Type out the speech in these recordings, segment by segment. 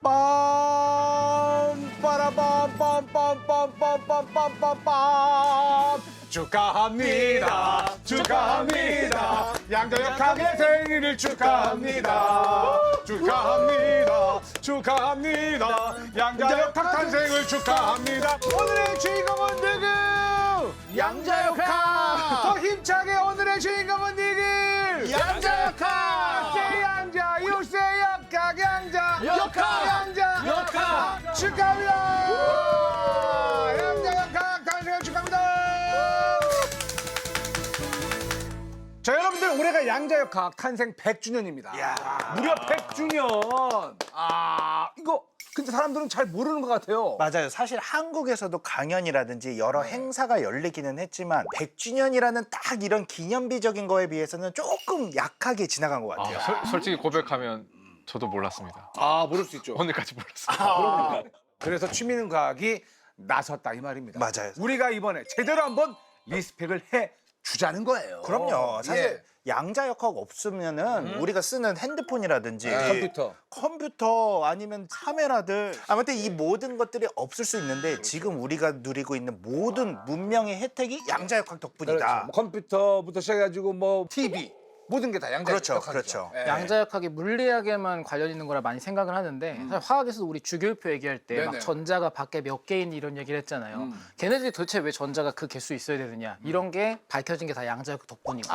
빠라밤 빰빰빰빰빰빰빰빰빰 축하합니다 축하합니다 양자역학의 생일을 축하합니다 축하합니다 축하합니다 양자역학 탄생을 축하합니다. 오늘의 주인공은 누구? 양자역학. 더 힘차게 오늘의 주인공은 누구? 양자역학. 양자 육세역학 양자 양자 축하합니다. 양자역학 탄생을 축하합니다. 자, 여러분들 올해가 양자역학 탄생 100주년입니다. 무려 100주년. 이거 근데 사람들은 잘 모르는 것 같아요. 맞아요. 사실 한국에서도 강연이라든지 여러 행사가 열리기는 했지만 100주년이라는 딱 이런 기념비적인 거에 비해서는 조금 약하게 지나간 것 같아요. 솔직히 고백하면 저도 몰랐습니다. 모를 수 있죠. 오늘까지 몰랐어요. 그래서 취미는과학이 나섰다 이 말입니다. 맞아요. 우리가 이번에 제대로 한번 리스펙을 해 주자는 거예요. 그럼요. 사실 예. 양자역학 없으면은 우리가 쓰는 핸드폰이라든지 컴퓨터 아니면 카메라들 아무튼 이 모든 것들이 없을 수 있는데 지금 우리가 누리고 있는 모든 문명의 혜택이 양자역학 덕분이다. 그렇죠. 뭐 컴퓨터부터 시작해가지고 뭐 TV 모든 게 다 양자역학이죠. 그렇죠. 예. 양자역학이 물리학에만 관련 있는 거라 많이 생각을 하는데 사실 화학에서도 우리 주기율표 얘기할 때 막 네네. 전자가 밖에 몇 개 있니 이런 얘기를 했잖아요. 걔네들이 도대체 왜 전자가 그 개수 있어야 되느냐 이런 게 밝혀진 게 다 양자역학 덕분이고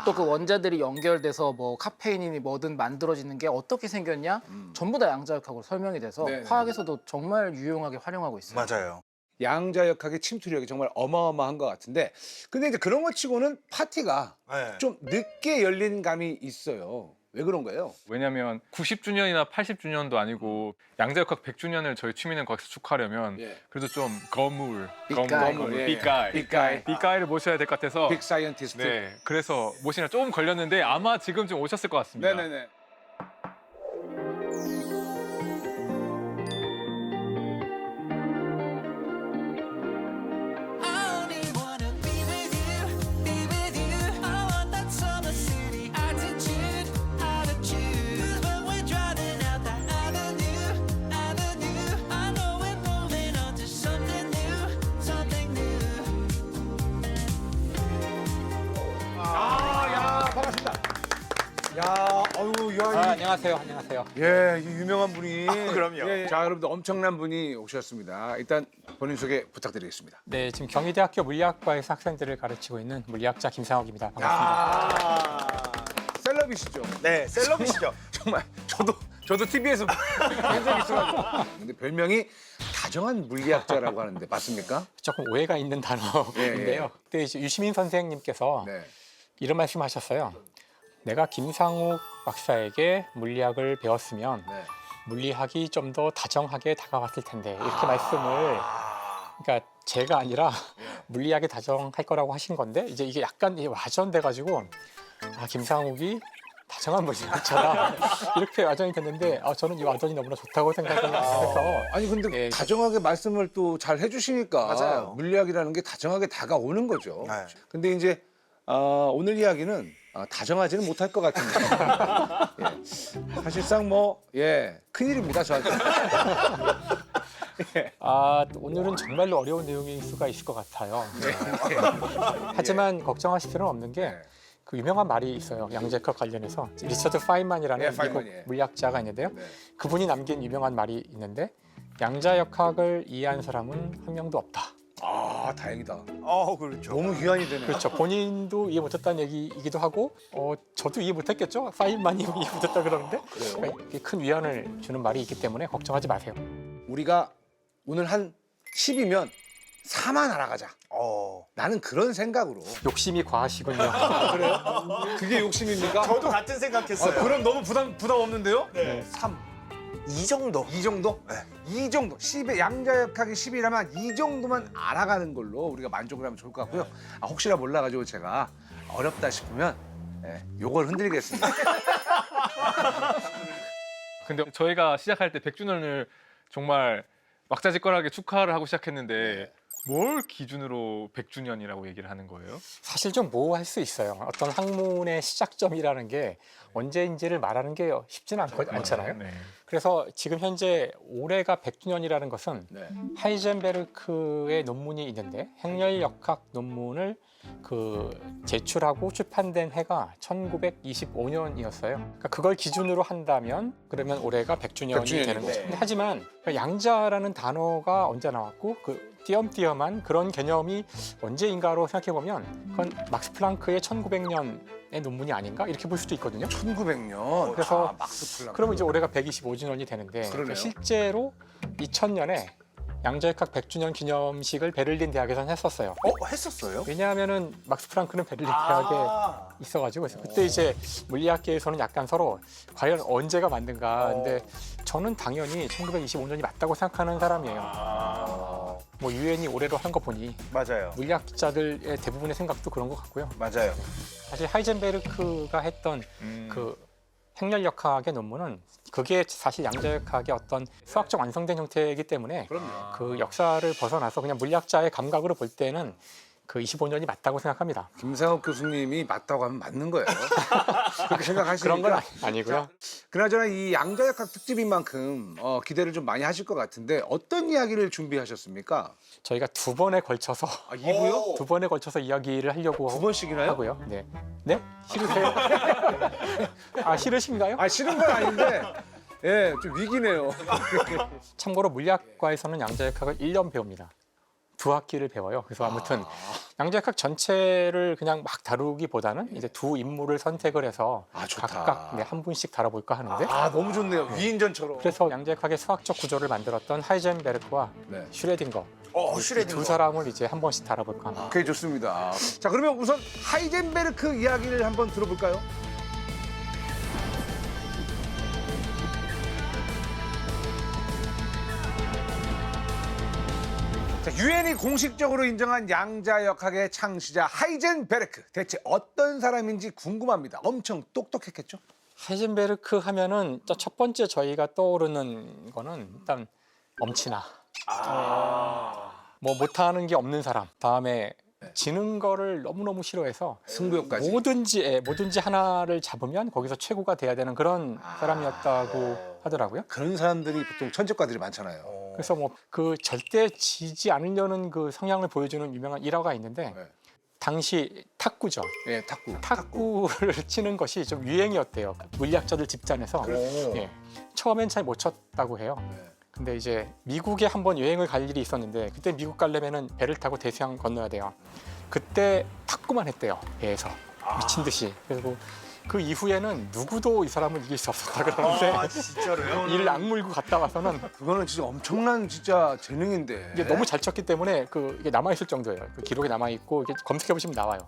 또 그 원자들이 연결돼서 뭐 카페인이니 뭐든 만들어지는 게 어떻게 생겼냐 전부 다 양자역학으로 설명이 돼서 네네. 화학에서도 정말 유용하게 활용하고 있어요. 맞아요. 양자역학의 침투력이 정말 어마어마한 것 같은데 근데 이제 그런 것 치고는 파티가 네. 좀 늦게 열린 감이 있어요. 왜 그런 거예요? 왜냐면 90주년이나 80주년도 아니고 양자역학 100주년을 저희 취미는 거기서 축하하려면 예. 그래도 좀 거물, 예. 빅가이. 빅가이를 모셔야 될 것 같아서 빅 사이언티스트. 네, 그래서 모시느라 조금 걸렸는데 아마 지금쯤 오셨을 것 같습니다. 네네네. I only wanna be with you, be with you. I want that summer city attitude, attitude. 'Cause when we're driving out that avenue, avenue, I know we're moving on to something new, something new. 야, 반갑습니다. 야, 어유, 야, 안녕하세요. 안녕하세요. 예, 이 유명한 분이. 그럼요. 예, 예. 자, 여러분들 엄청난 분이 오셨습니다. 일단 본인 소개 부탁드리겠습니다. 네, 지금 경희대학교 물리학과에서 학생들을 가르치고 있는 물리학자 김상욱입니다. 반갑습니다. 셀럽이시죠? 네, 셀럽이시죠. 정말 저도 TV에서 본 적이 있어가지고. 근데 별명이 다정한 물리학자라고 하는데 맞습니까? 조금 오해가 있는 단어인데요. 예. 그때 이제 유시민 선생님께서 네. 이런 말씀하셨어요. 내가 김상욱 박사에게 물리학을 배웠으면 네. 물리학이 좀 더 다정하게 다가왔을 텐데 이렇게 말씀을 그러니까 제가 아니라 물리학이 다정할 거라고 하신 건데 이제 이게 약간 와전돼가지고 김상욱이 다정한 물리학자다 이렇게 와전이 됐는데 저는 이 와전이 너무나 좋다고 생각을 해서 아니 근데 예. 다정하게 말씀을 또 잘 해주시니까 맞아요. 물리학이라는 게 다정하게 다가오는 거죠. 네. 근데 이제 오늘 이야기는 다정하지는 못할 것 같은데 예. 사실상 큰일입니다 저한테. 오늘은 정말로 어려운 내용일 수가 있을 것 같아요. 하지만 걱정하실 필요는 없는 게 네. 그 유명한 말이 있어요. 양자역학 관련해서 리처드 파인만이라는 예, 미국 파인만, 예. 물리학자가 있는데요. 네. 그분이 남긴 유명한 말이 있는데 양자역학을 이해한 사람은 한 명도 없다. 다행이다. 그렇죠. 너무 귀환이 되네요. 그렇죠. 본인도 이해 못했다는 얘기이기도 하고 저도 이해 못했겠죠. 파인만이 이해 못했다 그러는데 그러니까 이게 큰 위안을 주는 말이 있기 때문에 걱정하지 마세요. 우리가 오늘 한 10이면 4만 알아가자. 나는 그런 생각으로. 욕심이 과하시군요. 그래요? 그게 욕심입니까? 저도 같은 생각했어요. 그럼 너무 부담 없는데요? 네. 3. 이 정도. 이 정도? 네. 이 정도. 10에 양자역학이 10이라면 이 정도만 알아가는 걸로 우리가 만족을 하면 좋을 것 같고요. 혹시나 몰라가지고 제가 어렵다 싶으면 요걸 흔들겠습니다. 근데 저희가 시작할 때 100주년을 정말 막자지껄하게 축하를 하고 시작했는데 뭘 기준으로 100주년이라고 얘기를 하는 거예요? 사실 좀 모호할 수 있어요. 어떤 학문의 시작점이라는 게 언제인지를 말하는 게 쉽지는 않잖아요. 네. 그래서 지금 현재 올해가 100주년이라는 것은 네. 하이젠베르크의 논문이 있는데 행렬역학 논문을 제출하고 출판된 해가 1925년이었어요. 그러니까 그걸 기준으로 한다면 그러면 올해가 100주년이 100주년이고. 되는 거죠. 근데 하지만 양자라는 단어가 언제 나왔고 띄엄띄엄한 그런 개념이 언제인가로 생각해 보면 그건 막스 플랑크의 1900년의 논문이 아닌가 이렇게 볼 수도 있거든요. 1900년. 그래서 막스 플랑크. 그러면 이제 올해가 125주년이 되는데 그러네요. 실제로 2000년에 양자역학 100주년 기념식을 베를린 대학에서 했었어요. 했었어요? 왜냐하면은 막스 플랑크는 베를린 대학에 있어가지고 그래서 그때 이제 물리학계에서는 약간 서로 과연 언제가 맞는가. 근데 저는 당연히 1925년이 맞다고 생각하는 사람이에요. 뭐 유엔이 올해로 한 거 보니 맞아요. 물리학자들의 대부분의 생각도 그런 것 같고요. 맞아요. 사실 하이젠베르크가 했던 그 행렬역학의 논문은 그게 사실 양자역학의 어떤 수학적 완성된 형태이기 때문에 그 역사를 벗어나서 그냥 물리학자의 감각으로 볼 때는 그 25년이 맞다고 생각합니다. 김상욱 교수님이 맞다고 하면 맞는 거예요. 그렇게 생각하시니까. 그런 건 아니고요. 그나저나 이 양자역학 특집인 만큼 기대를 좀 많이 하실 것 같은데 어떤 이야기를 준비하셨습니까? 저희가 두 번에 걸쳐서 아, 2부요? 두 번에 걸쳐서 이야기를 하려고 두 번씩이나요? 하고요. 네. 네? 싫으세요? 아, 싫으신가요? 아, 싫은 건 아닌데 예, 좀 위기네요. 참고로 물리학과에서는 양자역학을 1년 배웁니다. 2학기를 배워요. 그래서 아무튼 양자역학 전체를 그냥 막 다루기보다는 이제 두 인물을 선택을 해서 좋다. 각각 한 분씩 다뤄볼까 하는데 아, 너무 좋네요. 위인전처럼. 그래서 양자역학의 수학적 구조를 만들었던 하이젠베르크와 네. 슈레딩거 슈레딩거. 두 사람을 이제 한 번씩 다뤄볼까 합니다. 오케이, 좋습니다. 자, 그러면 우선 하이젠베르크 이야기를 한번 들어볼까요? 자, 유엔이 공식적으로 인정한 양자역학의 창시자 하이젠베르크. 대체 어떤 사람인지 궁금합니다. 엄청 똑똑했겠죠? 하이젠베르크 하면은 첫 번째 저희가 떠오르는 거는 일단 엄친아. 뭐 못하는 게 없는 사람. 다음에 지는 거를 너무너무 싫어해서 승부욕까지. 뭐든지 하나를 잡으면 거기서 최고가 돼야 되는 그런 사람이었다고 하더라고요. 그런 사람들이 보통 천재과들이 많잖아요. 그래서 뭐 그 절대 지지 않으려는 그 성향을 보여주는 유명한 일화가 있는데 네. 당시 탁구죠. 예, 탁구. 탁구를 치는 것이 좀 유행이었대요. 물리학자들 집단에서. 예. 처음엔 잘 못 쳤다고 해요. 근데 이제 미국에 한번 여행을 갈 일이 있었는데 그때 미국 가려면은 배를 타고 대서양 건너야 돼요. 그때 탁구만 했대요. 배에서. 미친 듯이. 그리고 그 이후에는 누구도 이 사람을 이길 수 없었다 그러는데 진짜로요? 이를 악물고 갔다 와서는 그거는 진짜 엄청난 진짜 재능인데. 이게 너무 잘 쳤기 때문에 이게 남아있을 정도예요. 그 기록에 남아있고 이게 검색해보시면 나와요.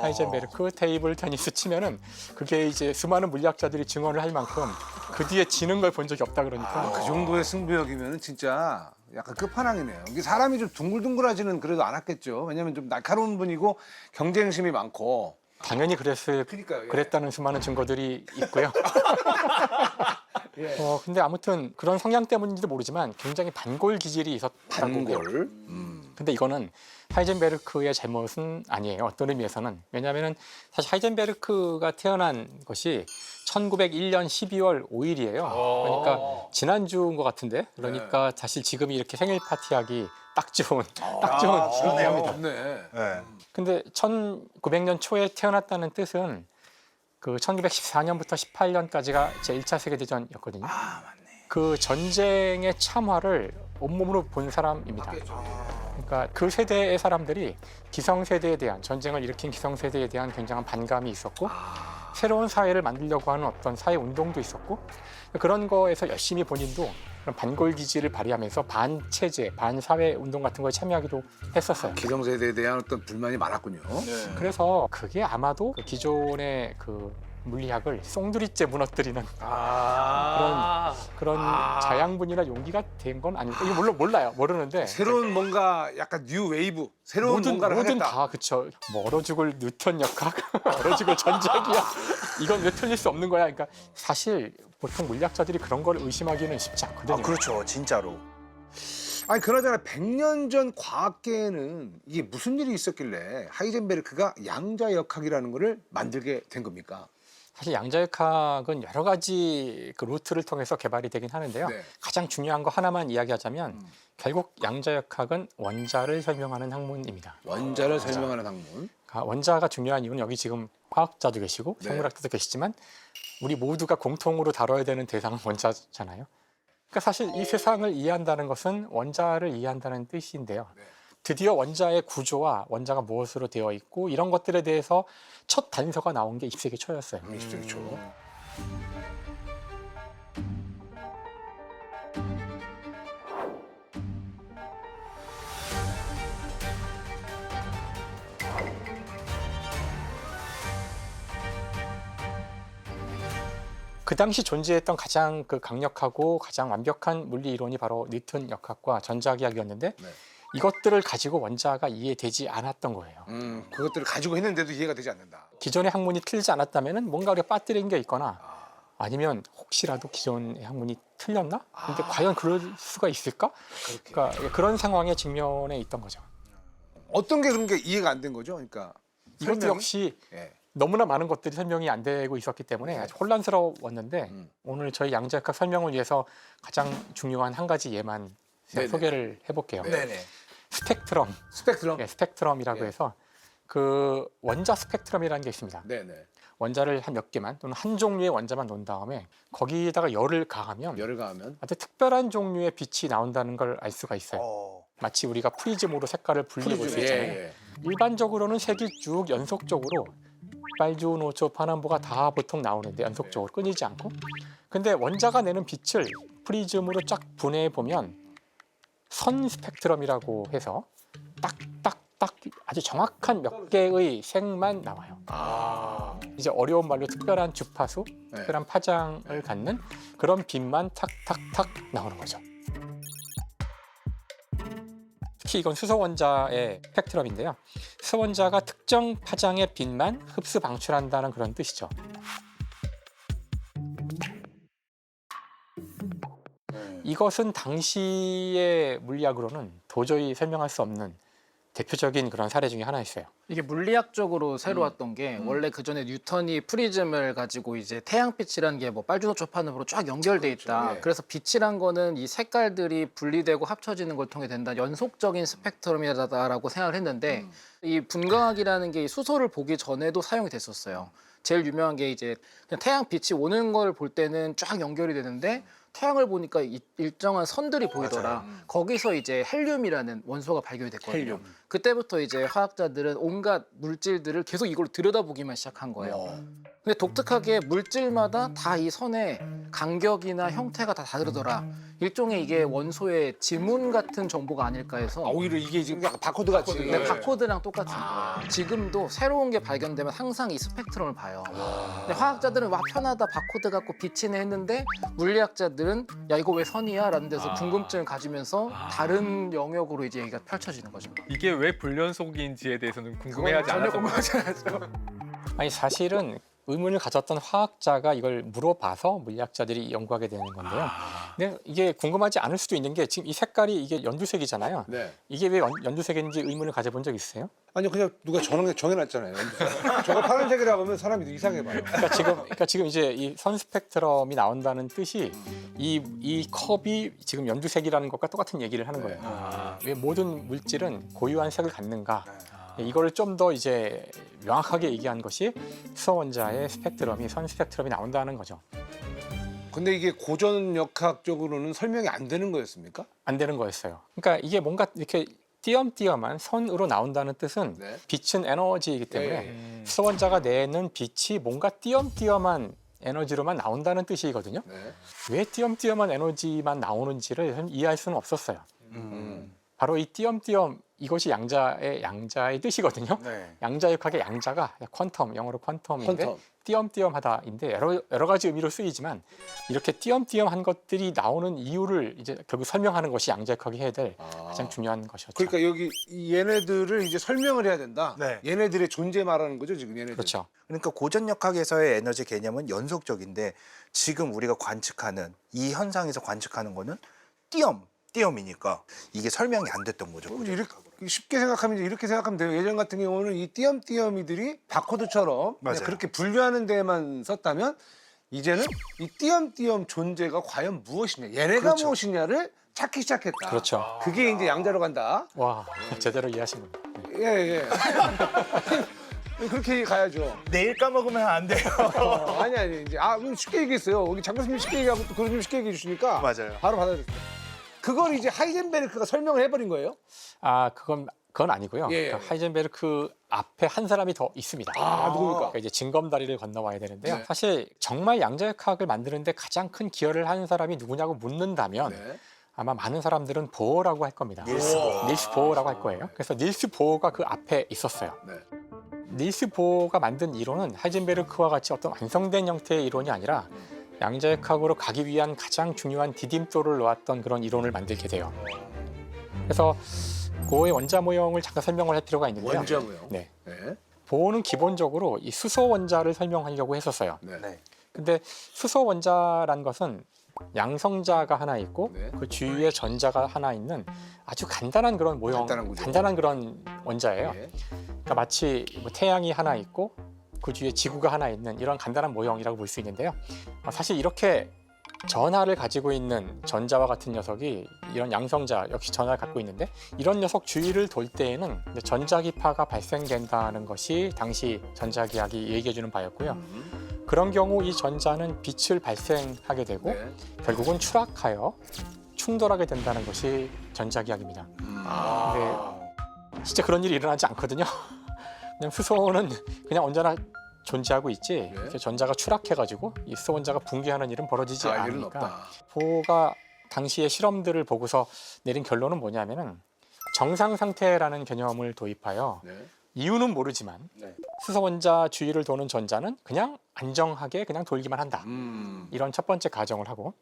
하이젠베르크 테이블 테니스 치면은 그게 이제 수많은 물리학자들이 증언을 할 만큼 그 뒤에 지는 걸 본 적이 없다 그러니까 그 정도의 승부욕이면 진짜 약간 끝판왕이네요. 이게 사람이 좀 둥글둥글하지는 그래도 않았겠죠. 왜냐면 좀 날카로운 분이고 경쟁심이 많고. 당연히 그러니까요, 예. 그랬다는 수많은 증거들이 있고요. 예. 근데 아무튼 그런 성향 때문인지도 모르지만 굉장히 반골 기질이 있었다고 해요. 근데 이거는 하이젠베르크의 잘못은 아니에요. 어떤 의미에서는. 왜냐하면 사실 하이젠베르크가 태어난 것이 1901년 12월 5일이에요. 그러니까 지난주인 것 같은데. 그러니까 사실 지금이 이렇게 생일 파티하기 딱 좋은 기회입니다. 좋네. 네. 근데 1900년 초에 태어났다는 뜻은 그 1914년부터 18년까지가 제1차 세계대전이었거든요. 그 전쟁의 참화를 온몸으로 본 사람입니다. 그러니까 그 세대의 사람들이 기성세대에 대한 전쟁을 일으킨 기성세대에 대한 굉장한 반감이 있었고 새로운 사회를 만들려고 하는 어떤 사회 운동도 있었고 그런 거에서 열심히 본인도 그런 반골 기질을 발휘하면서 반체제, 반사회 운동 같은 거에 참여하기도 했었어요. 기성세대에 대한 어떤 불만이 많았군요. 그래서 그게 아마도 그 기존의 그 물리학을 송두리째 무너뜨리는 그런 자양분이나 용기가 된 건 아닐까. 이거 물론 몰라요. 모르는데 새로운 뭔가 약간 뉴 웨이브, 새로운 뭔가를 뭐든 하겠다. 다 그쵸. 뭐 얼어 죽을 뉴턴 역학, 얼어 죽을 전자기학 이건 왜 틀릴 수 없는 거야. 그러니까 사실 보통 물리학자들이 그런 걸 의심하기는 쉽지 않거든요. 그렇죠. 진짜로. 아니 그나저나 100년 전 과학계에는 이게 무슨 일이 있었길래 하이젠베르크가 양자역학이라는 거를 만들게 된 겁니까? 사실 양자역학은 여러 가지 그 루트를 통해서 개발이 되긴 하는데요. 네. 가장 중요한 거 하나만 이야기하자면 결국 양자역학은 원자를 설명하는 학문입니다. 원자를 설명하는 학문. 그러니까 원자가 중요한 이유는 여기 지금 화학자도 계시고 네. 생물학자도 계시지만 우리 모두가 공통으로 다뤄야 되는 대상은 원자잖아요. 그러니까 사실 이 세상을 이해한다는 것은 원자를 이해한다는 뜻인데요. 네. 드디어 원자의 구조와 원자가 무엇으로 되어 있고 이런 것들에 대해서 첫 단서가 나온 게 20세기 초였어요. 20세기 초. 그 당시 존재했던 가장 그 강력하고 가장 완벽한 물리 이론이 바로 뉴턴 역학과 전자기하학이었는데 네. 이것들을 가지고 원자가 이해되지 않았던 거예요. 그것들을 가지고 했는데도 이해가 되지 않는다. 기존의 학문이 틀리지 않았다면 뭔가 우리가 빠뜨린 게 있거나 아니면 혹시라도 기존의 학문이 틀렸나? 근데 과연 그럴 수가 있을까? 그러니까 그런 상황에 직면해 있던 거죠. 어떤 게 그런 게 이해가 안 된 거죠? 그러니까 이것도 설명이? 역시 예. 너무나 많은 것들이 설명이 안 되고 있었기 때문에 아주 혼란스러웠는데 오늘 저희 양자역학 설명을 위해서 가장 중요한 한 가지 예만 제가 네네. 소개를 해볼게요. 네네. 스펙트럼, 스펙트럼. 예, 스펙트럼이라고 예. 해서 그 원자 스펙트럼이라는 게 있습니다. 네네. 원자를 한 몇 개만 또는 한 종류의 원자만 놓은 다음에 거기다가 열을 가하면 열을 가하면. 아주 특별한 종류의 빛이 나온다는 걸 알 수가 있어요. 마치 우리가 프리즘으로 색깔을 분리해 볼 수 있잖아요. 예. 일반적으로는 색이 쭉 연속적으로 빨주, 노초, 파남보가 다 보통 나오는데 연속적으로 끊이지 않고 근데 원자가 내는 빛을 프리즘으로 쫙 분해해 보면 선 스펙트럼이라고 해서 딱딱딱 아주 정확한 몇 개의 색만 나와요. 이제 어려운 말로 특별한 주파수, 특별한 파장을 갖는 그런 빛만 탁탁탁 나오는 거죠. 특히 이건 수소 원자의 스펙트럼인데요. 수소 원자가 특정 파장의 빛만 흡수 방출한다는 그런 뜻이죠. 이것은 당시의 물리학으로는 도저히 설명할 수 없는 대표적인 그런 사례 중에 하나였어요. 이게 물리학적으로 새로웠던 게 원래 그 전에 뉴턴이 프리즘을 가지고 이제 태양빛이라는 게 뭐 빨주노초 파남으로 쫙 연결돼 있다. 예. 그래서 빛이란 거는 이 색깔들이 분리되고 합쳐지는 걸 통해 된다. 연속적인 스펙트럼이다라고 생각을 했는데 이 분광학이라는 게 이 수소를 보기 전에도 사용이 됐었어요. 제일 유명한 게 이제 그냥 태양빛이 오는 걸 볼 때는 쫙 연결이 되는데 태양을 보니까 일정한 선들이 보이더라. 거기서 이제 헬륨이라는 원소가 발견이 됐거든요. 그때부터 이제 화학자들은 온갖 물질들을 계속 이걸로 들여다보기만 시작한 거예요. 근데 독특하게 물질마다 다 이 선의 간격이나 형태가 다 다르더라. 일종의 이게 원소의 지문 같은 정보가 아닐까 해서 오히려 이게 지금 약간 바코드 같이. 네, 바코드랑 똑같은 거예요. 지금도 새로운 게 발견되면 항상 이 스펙트럼을 봐요. 근데 화학자들은 와 편하다 바코드 갖고 빛이네 했는데 물리학자들은 야 이거 왜 선이야? 라는 데서 궁금증을 가지면서 다른 영역으로 이제 얘기가 펼쳐지는 거죠. 이게 왜 불연속인지에 대해서는 궁금해하지 전혀 않았던 거예요. 궁금하지 않았죠. 아니 사실은 의문을 가졌던 화학자가 이걸 물어봐서 물리학자들이 연구하게 되는 건데요. 근데 이게 궁금하지 않을 수도 있는 게 지금 이 색깔이 이게 연두색이잖아요. 네. 이게 왜 연두색인지 의문을 가져본 적 있어요? 아니요, 그냥 누가 정해놨잖아요. 저거 파란색이라고 하면 사람이 이상해 봐요. 그러니까 지금 이제 이 선 스펙트럼이 나온다는 뜻이 이 컵이 지금 연두색이라는 것과 똑같은 얘기를 하는 거예요. 왜 모든 물질은 고유한 색을 갖는가? 이걸 좀 더 이제 명확하게 얘기한 것이 수소 원자의 스펙트럼이 선 스펙트럼이 나온다는 거죠. 근데 이게 고전 역학적으로는 설명이 안 되는 거였습니까? 안 되는 거였어요. 그러니까 이게 뭔가 이렇게 띄엄띄엄한 선으로 나온다는 뜻은 네. 빛은 에너지이기 때문에 수소 원자가 내는 빛이 뭔가 띄엄띄엄한 에너지로만 나온다는 뜻이거든요. 네. 왜 띄엄띄엄한 에너지만 나오는지를 이해할 수는 없었어요. 바로 이 띄엄띄엄 이것이 양자의 뜻이거든요. 네. 양자역학의 양자가 퀀텀, 영어로 퀀텀인데 퀀텀. 띄엄띄엄하다인데 여러 가지 의미로 쓰이지만 이렇게 띄엄띄엄한 것들이 나오는 이유를 이제 결국 설명하는 것이 양자역학이 해야 될 가장 중요한 것이었죠. 그러니까 여기 얘네들을 이제 설명을 해야 된다. 네. 얘네들의 존재 말하는 거죠, 지금 얘네들. 그렇죠. 그러니까 고전 역학에서의 에너지 개념은 연속적인데 지금 우리가 관측하는 이 현상에서 관측하는 거는 띄엄이니까 이게 설명이 안 됐던 거죠. 이렇게 쉽게 생각하면 이렇게 생각하면 돼요. 예전 같은 경우는 이 띄엄띄엄이들이 바코드처럼 그냥 맞아요. 그렇게 분류하는 데에만 썼다면 이제는 이 띄엄띄엄 존재가 과연 무엇이냐, 얘네가 그렇죠. 무엇이냐를 찾기 시작했다. 그렇죠. 그게 이제 양자로 간다. 와, 제대로 이해하신 겁니다. 네. 예. 그렇게 가야죠. 내일 까먹으면 안 돼요. 아니 이제 쉽게 얘기했어요. 여기 장 교수님 쉽게 얘기하고 또 교수님 쉽게 얘기해 주시니까 맞아요. 바로 받아들였어요. 그걸 이제 하이젠베르크가 설명을 해버린 거예요. 그건 아니고요. 예. 그러니까 하이젠베르크 앞에 한 사람이 더 있습니다. 누굽니까? 그러니까 이제 징검다리를 건너와야 되는데요. 네. 사실 정말 양자역학을 만드는데 가장 큰 기여를 한 사람이 누구냐고 묻는다면 네. 아마 많은 사람들은 보어라고 할 겁니다. 닐스 보어. 닐스 보어라고 할 거예요. 그래서 닐스 보어가 그 앞에 있었어요. 네. 닐스 보어가 만든 이론은 하이젠베르크와 같이 어떤 완성된 형태의 이론이 아니라 양자역학으로 가기 위한 가장 중요한 디딤돌을 놓았던 그런 이론을 만들게 돼요. 그래서 그의 원자 모형을 잠깐 설명을 할 필요가 있는데요. 원자 모형. 네. 네. 보어는 기본적으로 이 수소 원자를 설명하려고 했었어요. 네. 네. 근데 수소 원자란 것은 양성자가 하나 있고 네. 그 주위에 전자가 하나 있는 아주 간단한 그런 모형, 간단한 구조. 간단한 그런 원자예요. 네. 그러니까 마치 뭐 태양이 하나 있고 그 뒤에 지구가 하나 있는 이런 간단한 모형이라고 볼 수 있는데요. 사실 이렇게 전하를 가지고 있는 전자와 같은 녀석이 이런 양성자 역시 전하를 갖고 있는데 이런 녀석 주위를 돌 때에는 이제 전자기파가 발생된다는 것이 당시 전자기학이 얘기해주는 바였고요. 그런 경우 이 전자는 빛을 발생하게 되고 네. 결국은 추락하여 충돌하게 된다는 것이 전자기학입니다. 근데 진짜 그런 일이 일어나지 않거든요. 그냥 수소는 그냥 언제나 존재하고 있지 이렇게 전자가 추락해가지고 이 수소 원자가 붕괴하는 일은 벌어지지 일은 않으니까 없다. 보가 당시의 실험들을 보고서 내린 결론은 뭐냐면은 정상 상태라는 개념을 도입하여 네. 이유는 모르지만 네. 수소 원자 주위를 도는 전자는 그냥 안정하게 그냥 돌기만 한다. 이런 첫 번째 가정을 하고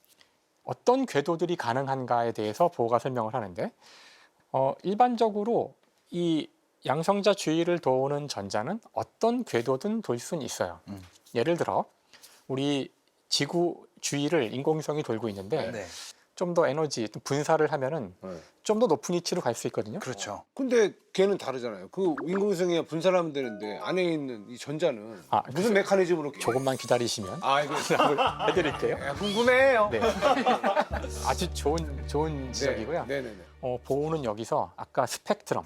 어떤 궤도들이 가능한가에 대해서 보가 설명을 하는데 일반적으로 이 양성자 주위를 도는 전자는 어떤 궤도든 돌 수는 있어요. 예를 들어 우리 지구 주위를 인공위성이 돌고 있는데 네. 좀 더 에너지 분사를 하면은 네. 좀 더 높은 위치로 갈 수 있거든요. 그렇죠. 근데 걔는 다르잖아요. 그 인공위성이 분사를 하면 되는데 안에 있는 이 전자는 무슨 메커니즘으로 조금만 기다리시면 이거 해드릴게요. 궁금해요. 네. 아주 좋은 지적이고요. 네네네. 보호는 여기서 아까 스펙트럼,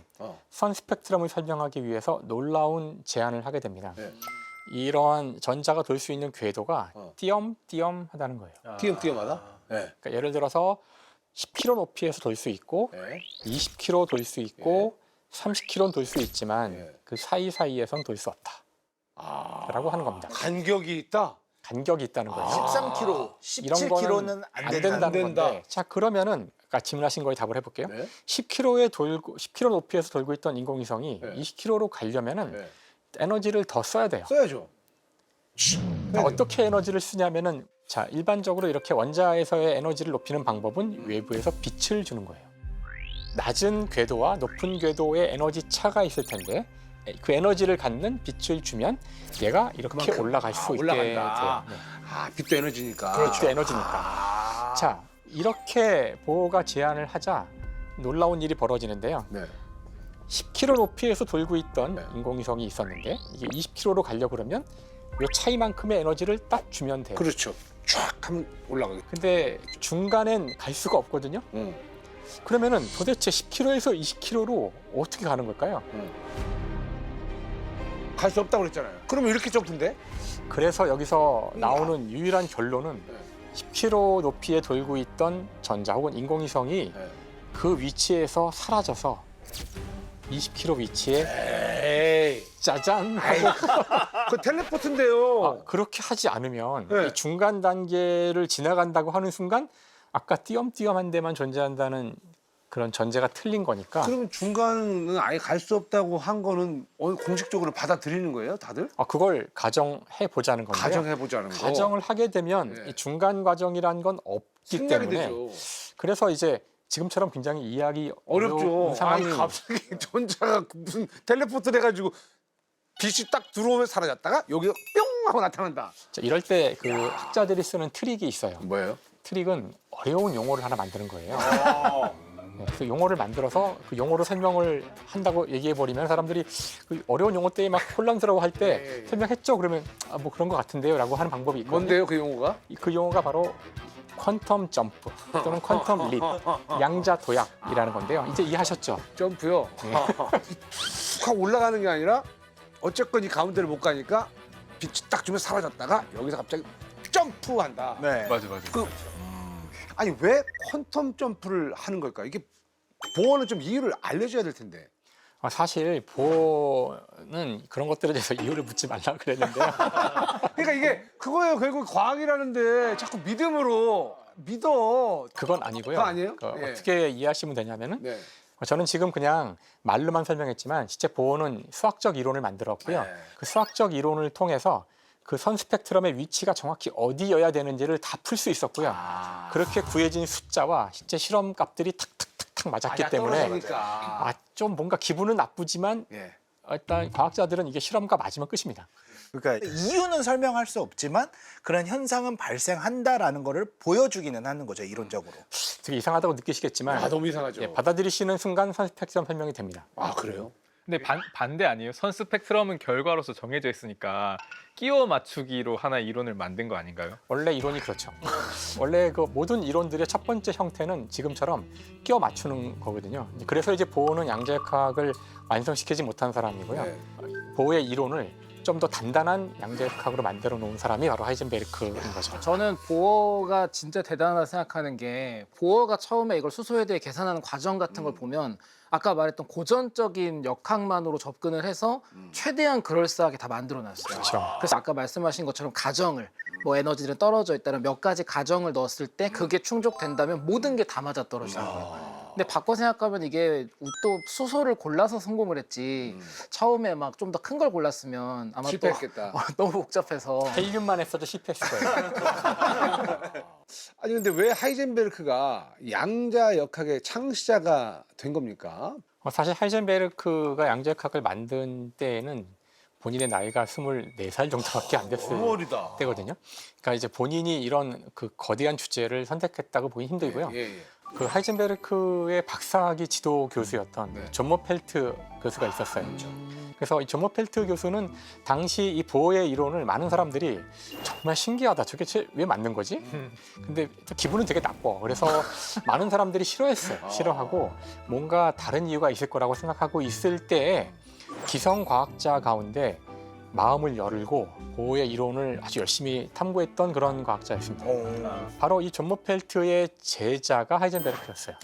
선 스펙트럼을 설명하기 위해서 놀라운 제안을 하게 됩니다. 네. 이러한 전자가 돌 수 있는 궤도가 띄엄띄엄하다는 거예요. 띄엄띄엄하다. 네. 그러니까 예를 들어서 10km 높이에서 돌 수 있고 네. 20km 돌 수 있고 30km는 돌 수 있지만 예. 그 사이사이에선 돌 수 없다. 라고 하는 겁니다. 간격이 있다. 간격이 있다는 거예요. 13km, 이런 17km는 안 된다는 안 된다. 건데. 자, 그러면은 아까 질문하신 거에 답을 해볼게요. 네. 10km 높이에서 돌고 있던 인공위성이 네. 20km로 가려면은 네. 에너지를 더 써야 돼요. 써야죠. 어떻게 에너지를 쓰냐면은 자, 일반적으로 이렇게 원자에서의 에너지를 높이는 방법은 외부에서 빛을 주는 거예요. 낮은 궤도와 높은 궤도의 에너지 차가 있을 텐데 그 에너지를 갖는 빛을 주면 얘가 이렇게 그만큼. 올라갈 수 있게 올라간다. 돼요. 네. 빛도 에너지니까. 그렇죠. 에너지니까. 자, 이렇게 보호가 제안을 하자 놀라운 일이 벌어지는데요. 네. 10km 높이에서 돌고 있던 네. 인공위성이 있었는데 이게 20km로 가려고 그러면 이 차이만큼의 에너지를 딱 주면 돼요. 그렇죠. 쫙 하면 올라가겠다. 근데 중간엔 갈 수가 없거든요. 그러면은 도대체 10km에서 20km로 어떻게 가는 걸까요? 갈 수 없다고 그랬잖아요. 그러면 이렇게 점프인데? 그래서 여기서 나오는 유일한 결론은 10km 높이에 돌고 있던 전자 혹은 인공위성이 네. 그 위치에서 사라져서 20km 위치에 에이. 짜잔 하고 그 텔레포트인데요. 그렇게 하지 않으면 네. 이 중간 단계를 지나간다고 하는 순간 아까 띄엄띄엄한 데만 존재한다는 그런 전제가 틀린 거니까 그러면 중간은 아예 갈 수 없다고 한 거는 공식적으로 받아들이는 거예요, 다들? 그걸 가정해 보자는 건데요. 가정해 보자는 거. 가정을 하게 되면 네. 이 중간 과정이란 건 없기 생략이 때문에 되죠. 그래서 이제 지금처럼 굉장히 이해하기 어렵죠. 어려운 상황이 아니 갑자기 전자가 무슨 텔레포트 돼가지고 빛이 딱 들어오면 사라졌다가 여기가 뿅 하고 나타난다. 자, 이럴 때 그 학자들이 쓰는 트릭이 있어요. 뭐예요? 트릭은 어려운 용어를 하나 만드는 거예요. 네, 그래서 용어를 만들어서 그 용어로 설명을 한다고 얘기해 버리면 사람들이 그 어려운 용어 때문에 막 혼란스러워할 때 설명했죠. 그러면 뭐 그런 것 같은데요라고 하는 방법이 있거든요. 뭔데요 그 용어가? 그 용어가 바로 퀀텀 점프 또는 퀀텀 립, 양자 도약이라는 건데요. 이제 이해하셨죠? 점프요. 쑥 하고 올라가는 게 아니라 어쨌건 이 가운데를 못 가니까 빛이 딱 주면 사라졌다가 여기서 갑자기 점프한다. 네. 맞아. 아니 왜 퀀텀 점프를 하는 걸까? 이게 보어는 좀 이유를 알려줘야 될 텐데. 사실 보는 그런 것들에 대해서 이유를 묻지 말라 그랬는데요. 그러니까 이게 그거예요. 결국 과학이라는데 자꾸 믿음으로 믿어. 그건 아니고요. 그거 아니에요? 예. 어떻게 이해하시면 되냐면은 네. 저는 지금 그냥 말로만 설명했지만 실제 보어는 수학적 이론을 만들었고요. 네. 그 수학적 이론을 통해서 그 선 스펙트럼의 위치가 정확히 어디여야 되는지를 다 풀 수 있었고요. 그렇게 구해진 숫자와 실제 실험 값들이 탁탁탁탁 맞았기 때문에 떨어지니까. 좀 뭔가 기분은 나쁘지만 예. 일단 과학자들은 이게 실험과 맞으면 끝입니다. 그러니까 이유는 설명할 수 없지만 그런 현상은 발생한다라는 거를 보여주기는 하는 거죠, 이론적으로. 되게 이상하다고 느끼시겠지만 너무 이상하죠. 예, 받아들이시는 순간 선 스펙트럼 설명이 됩니다. 아 그래요? 근데 반대 아니에요? 선 스펙트럼은 결과로서 정해져 있으니까 끼워 맞추기로 하나의 이론을 만든 거 아닌가요? 원래 이론이 그렇죠. 원래 그 모든 이론들의 첫 번째 형태는 지금처럼 끼워 맞추는 거거든요. 그래서 이제 보어는 양자역학을 완성시키지 못한 사람이고요. 네. 보어의 이론을 좀 더 단단한 양자역학으로 만들어 놓은 사람이 바로 하이젠베르크인 거죠. 저는 보어가 진짜 대단하다 생각하는 게 보어가 처음에 이걸 수소에 대해 계산하는 과정 같은 걸 보면 아까 말했던 고전적인 역학만으로 접근을 해서 최대한 그럴싸하게 다 만들어놨어요. 그렇죠. 그래서 아까 말씀하신 것처럼 가정을 뭐 에너지들은 떨어져 있다는 몇 가지 가정을 넣었을 때 그게 충족된다면 모든 게 다 맞아 떨어지는 거예요. 근데 바꿔 생각하면 이게 또 수소를 골라서 성공을 했지 처음에 막 좀 더 큰 걸 골랐으면 아마 실패했겠다. 또 너무 복잡해서 헬륨만 했어도 실패했을 거예요. 아니 근데 왜 하이젠베르크가 양자역학의 창시자가 된 겁니까? 사실 하이젠베르크가 양자역학을 만든 때에는 본인의 나이가 24살 정도밖에 안 됐을 어리다. 때거든요. 그러니까 이제 본인이 이런 그 거대한 주제를 선택했다고 보기 힘들고요. 예. 그 하이젠베르크의 박사학위 지도 교수였던 네. 존 모펠트 교수가 있었어요. 그래서 이 존 모펠트 교수는 당시 이 보어의 이론을 많은 사람들이 정말 신기하다. 저게 왜 맞는 거지? 근데 또 기분은 되게 나빠. 그래서 많은 사람들이 싫어했어요. 싫어하고 뭔가 다른 이유가 있을 거라고 생각하고 있을 때에 기성 과학자 가운데 마음을 열고 보어의 이론을 아주 열심히 탐구했던 그런 과학자였습니다. 바로 이 존 모펠트의 제자가 하이젠베르크였어요.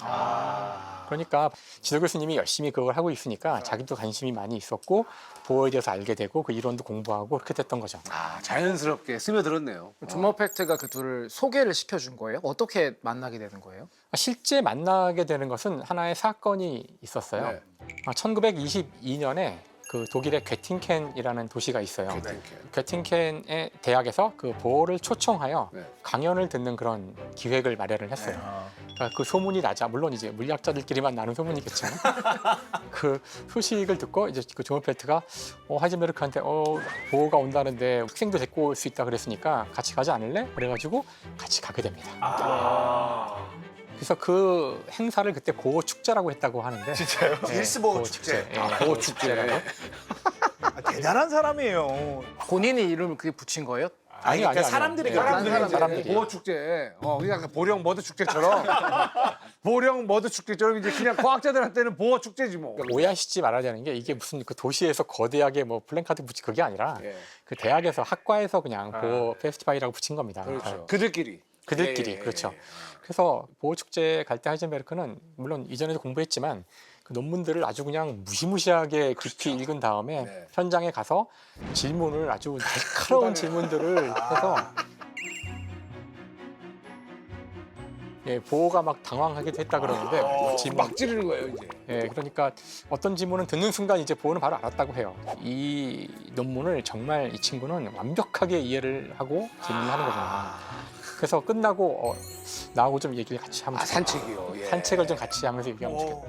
그러니까 지도 교수님이 열심히 그걸 하고 있으니까 자기도 관심이 많이 있었고 보어에 대해서 알게 되고 그 이론도 공부하고 그렇게 됐던 거죠. 자연스럽게 스며들었네요. 존 모펠트가 그 둘을 소개를 시켜준 거예요? 어떻게 만나게 되는 거예요? 실제 만나게 되는 것은 하나의 사건이 있었어요. 네. 1922년에 그 독일의 괴팅켄이라는 도시가 있어요. 괴팅켄. 괴팅켄의 대학에서 그 보어를 초청하여 네. 강연을 듣는 그런 기획을 마련을 했어요. 그러니까 그 소문이 나자 물론 이제 물리학자들끼리만 나는 소문이겠지만 그 소식을 듣고 이제 그 존 모펠트가 하이젠베르크한테 보어가 온다는데 학생도 데리고 올 수 있다 그랬으니까 같이 가지 않을래? 그래가지고 같이 가게 됩니다. 그래서 그 행사를 그때 보어 축제라고 했다고 하는데 진짜요? 닐스 보어 축제. 보어 축제라고. 대단한 사람이에요. 본인이 이름을 그게 붙인 거예요? 아니, 그러니까 사람들이 사람들이. 보어 축제. 그러니까 보령 머드 축제처럼 보령 머드 축제처럼 이제 그냥 과학자들한테는 보어 축제지 뭐. 오해하시지 말아야 되는 게 이게 무슨 그 도시에서 거대하게 뭐 플랜카드 붙이 그게 아니라 예. 그 대학에서 학과에서 그냥 보어 페스티벌이라고 붙인 겁니다. 그렇죠. 그들끼리. 그들끼리 예. 그렇죠. 그래서 보어 축제 갈 때 하이젠베르크는 물론 이전에도 공부했지만 그 논문들을 아주 그냥 무시무시하게 깊이 읽은 다음에 네. 현장에 가서 질문을 아주 날카로운 질문들을 해서 보어가 막 당황하기도 했다 그러는데 막 찌르는 거예요 이제. 그러니까 어떤 질문은 듣는 순간 이제 보어는 바로 알았다고 해요. 이 논문을 정말 이 친구는 완벽하게 이해를 하고 질문을 하는 거구나. 그래서 끝나고 나하고 좀 얘기를 같이 하면 좋겠다. 산책이요. 예. 산책을 좀 같이 하면서 얘기하면 좋겠다.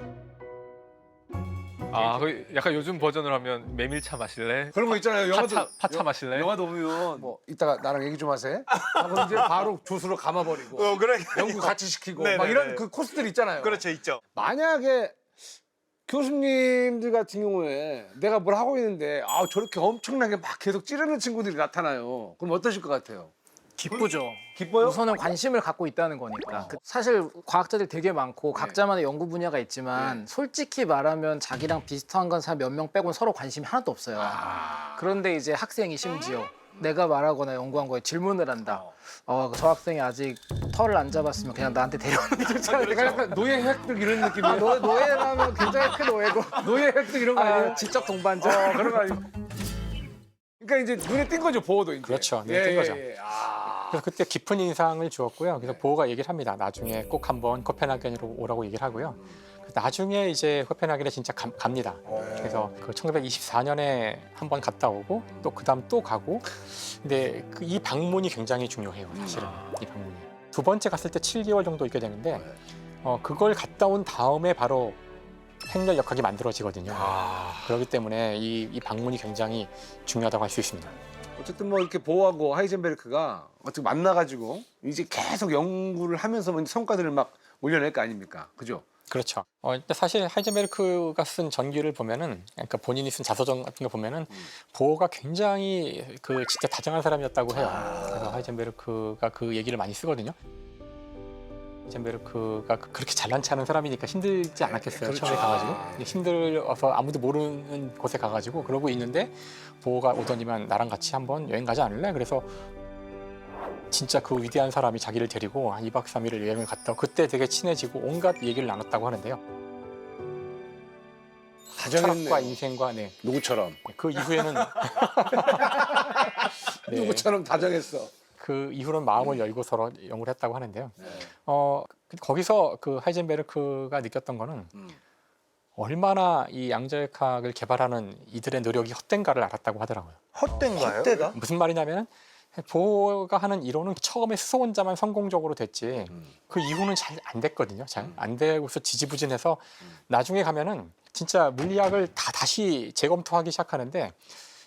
아, 그 약간 요즘 버전으로 하면 메밀차 마실래? 그런 거 있잖아요. 파차 마실래? 영화도 보면 뭐 이따가 나랑 얘기 좀 하세요. 하고 이제 바로 조수로 감아버리고 그래. 연구 같이 시키고 네네네. 막 이런 그 코스들 있잖아요. 그렇죠, 있죠. 만약에 교수님들 같은 경우에 내가 뭘 하고 있는데 아 저렇게 엄청나게 막 계속 찌르는 친구들이 나타나요. 그럼 어떠실 것 같아요? 기쁘죠. 기뻐요? 우선은 관심을 갖고 있다는 거니까. 사실 과학자들 되게 많고 각자만의 연구 분야가 있지만 솔직히 말하면 자기랑 비슷한 건 사람 몇 명 빼고는 서로 관심이 하나도 없어요. 그런데 이제 학생이 심지어 내가 말하거나 연구한 거에 질문을 한다. 저 학생이 아직 털을 안 잡았으면 그냥 나한테 데려오는 게 좋지 않을까. 내가 약간 노예 획득 이런 느낌이에요. 노예라면 굉장히 큰 오해고. 노예 획득 이런 거 아니에요? 지적 동반자. 그런 거 아니에요? 그러니까 이제 눈에 띈 거죠, 보호도 이제. 그렇죠. 눈에 띈 거죠. 아. 그래서 그때 깊은 인상을 주었고요. 그래서 보호가 얘기를 합니다. 나중에 꼭 한번 코펜하겐으로 오라고 얘기를 하고요. 그래서 나중에 이제 코펜하겐에 진짜 갑니다. 그래서 그 1924년에 한번 갔다 오고 또 그다음 또 가고. 근데 이 방문이 굉장히 중요해요, 사실은. 이 방문이. 두 번째 갔을 때 7개월 정도 있게 되는데 그걸 갔다 온 다음에 바로 행렬 역학이 만들어지거든요. 그렇기 때문에 이 방문이 굉장히 중요하다고 할 수 있습니다. 어쨌든 뭐 이렇게 보호하고 하이젠베르크가 어떻게 만나가지고 이제 계속 연구를 하면서 뭐 성과들을 막 올려낼 거 아닙니까? 그죠? 그렇죠. 근데 사실 하이젠베르크가 쓴 전기를 보면은, 그러니까 본인이 쓴 자서전 같은 거 보면은 보호가 굉장히 그 진짜 다정한 사람이었다고 해요. 그래서 하이젠베르크가 그 얘기를 많이 쓰거든요. 하이젠베르크가 그렇게 잘난 체하는 사람이니까 힘들지 않았겠어요. 처음에 가가지고 힘들어서 아무도 모르는 곳에 가가지고 그러고 있는데 보호가 오더니만 나랑 같이 한번 여행 가지 않을래? 그래서 진짜 그 위대한 사람이 자기를 데리고 한 2박 3일을 여행을 갔다 그때 되게 친해지고 온갖 얘기를 나눴다고 하는데요. 다정했네요. 철학과 인생과 누구처럼? 그 이후에는 누구처럼 다정했어. 그 이후로는 마음을 열고 서로 연구를 했다고 하는데요. 거기서 그 하이젠베르크가 느꼈던 거는 얼마나 이 양자역학을 개발하는 이들의 노력이 헛된가를 알았다고 하더라고요. 헛된가요? 헛되다? 무슨 말이냐면 보호가 하는 이론은 처음에 수소 혼자만 성공적으로 됐지 그 이후는 잘 안 됐거든요. 잘 안 되고서 지지부진해서 나중에 가면은 진짜 물리학을 다시 재검토하기 시작하는데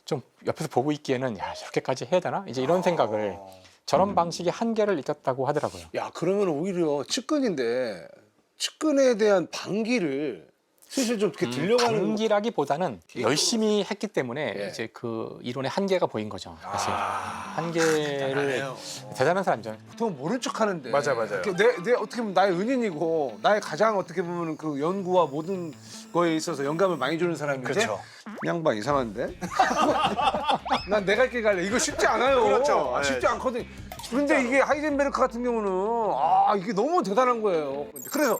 좀 옆에서 보고 있기에는 야 저렇게까지 해야 되나? 이제 이런 생각을 저런 방식의 한계를 느꼈다고 하더라고요. 야 그러면 오히려 측근인데 측근에 대한 반기를 슬슬 좀 이렇게 들려가는 반기라기보다는 열심히 했기 때문에 예. 이제 그 이론의 한계가 보인 거죠. 사실 한계를 대단한 사람이죠. 보통 모른 척하는데 맞아요. 내 어떻게 보면 나의 은인이고 나의 가장 어떻게 보면 그 연구와 모든 거에 있어서 영감을 많이 주는 사람인데 그렇죠. 이 양반 이상한데? 난 내가 길 갈래. 이거 쉽지 않아요. 그렇죠. 쉽지 않거든. 근데 이게 하이젠베르크 같은 경우는 이게 너무 대단한 거예요. 그래서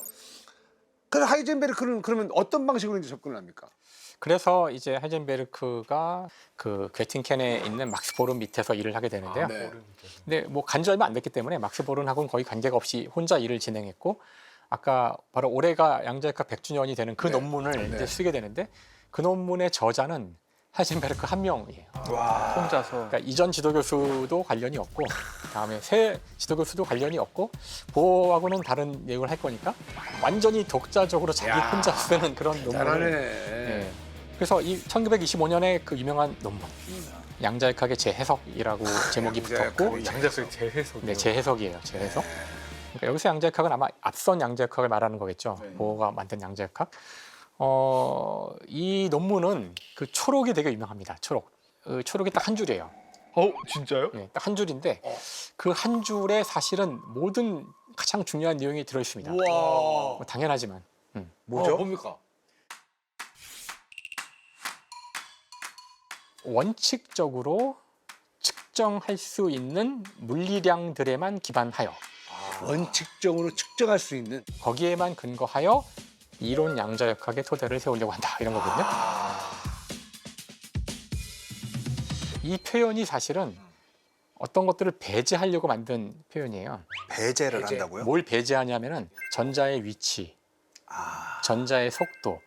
하이젠베르크는 그러면 어떤 방식으로 이제 접근을 합니까? 그래서 이제 하이젠베르크가 그 괴팅켄에 있는 막스 보른 밑에서 일을 하게 되는데요. 네. 근데 뭐 간지 얼마 안 됐기 때문에 막스 보른하고는 거의 관계가 없이 혼자 일을 진행했고 아까 바로 올해가 양자역학 100주년이 되는 그 논문을 이제 쓰게 되는데 그 논문의 저자는 하이젠베르크 한 명이에요. 혼자서. 그러니까 이전 지도교수도 관련이 없고 다음에 새 지도교수도 관련이 없고 보호하고는 다른 내용을 할 거니까 완전히 독자적으로 자기 혼자 쓰는 그런 논문을 잘하네. 그래서 이 1925년에 그 유명한 논문 양자역학의 재해석이라고 제목이 붙었고 양자역학 재해석. 네, 재해석이에요. 재해석. 그러니까 여기서 양자역학은 아마 앞선 양자역학을 말하는 거겠죠. 보호가 만든 양자역학. 이 논문은 그 초록이 되게 유명합니다. 초록. 초록이 딱 한 줄이에요. 진짜요? 네, 딱 한 줄인데 그 한 줄에 사실은 모든 가장 중요한 내용이 들어 있습니다. 우와. 뭐 당연하지만. 뭐죠? 뭡니까? 원칙적으로 측정할 수 있는 물리량들에만 기반하여 원칙적으로 측정할 수 있는 거기에만 근거하여 이론 양자역학의 토대를 세우려고 한다 이런 거거든요. 이 표현이 사실은 어떤 것들을 배제하려고 만든 표현이에요. 배제를 한다고요? 뭘 배제하냐면은 전자의 위치, 전자의 속도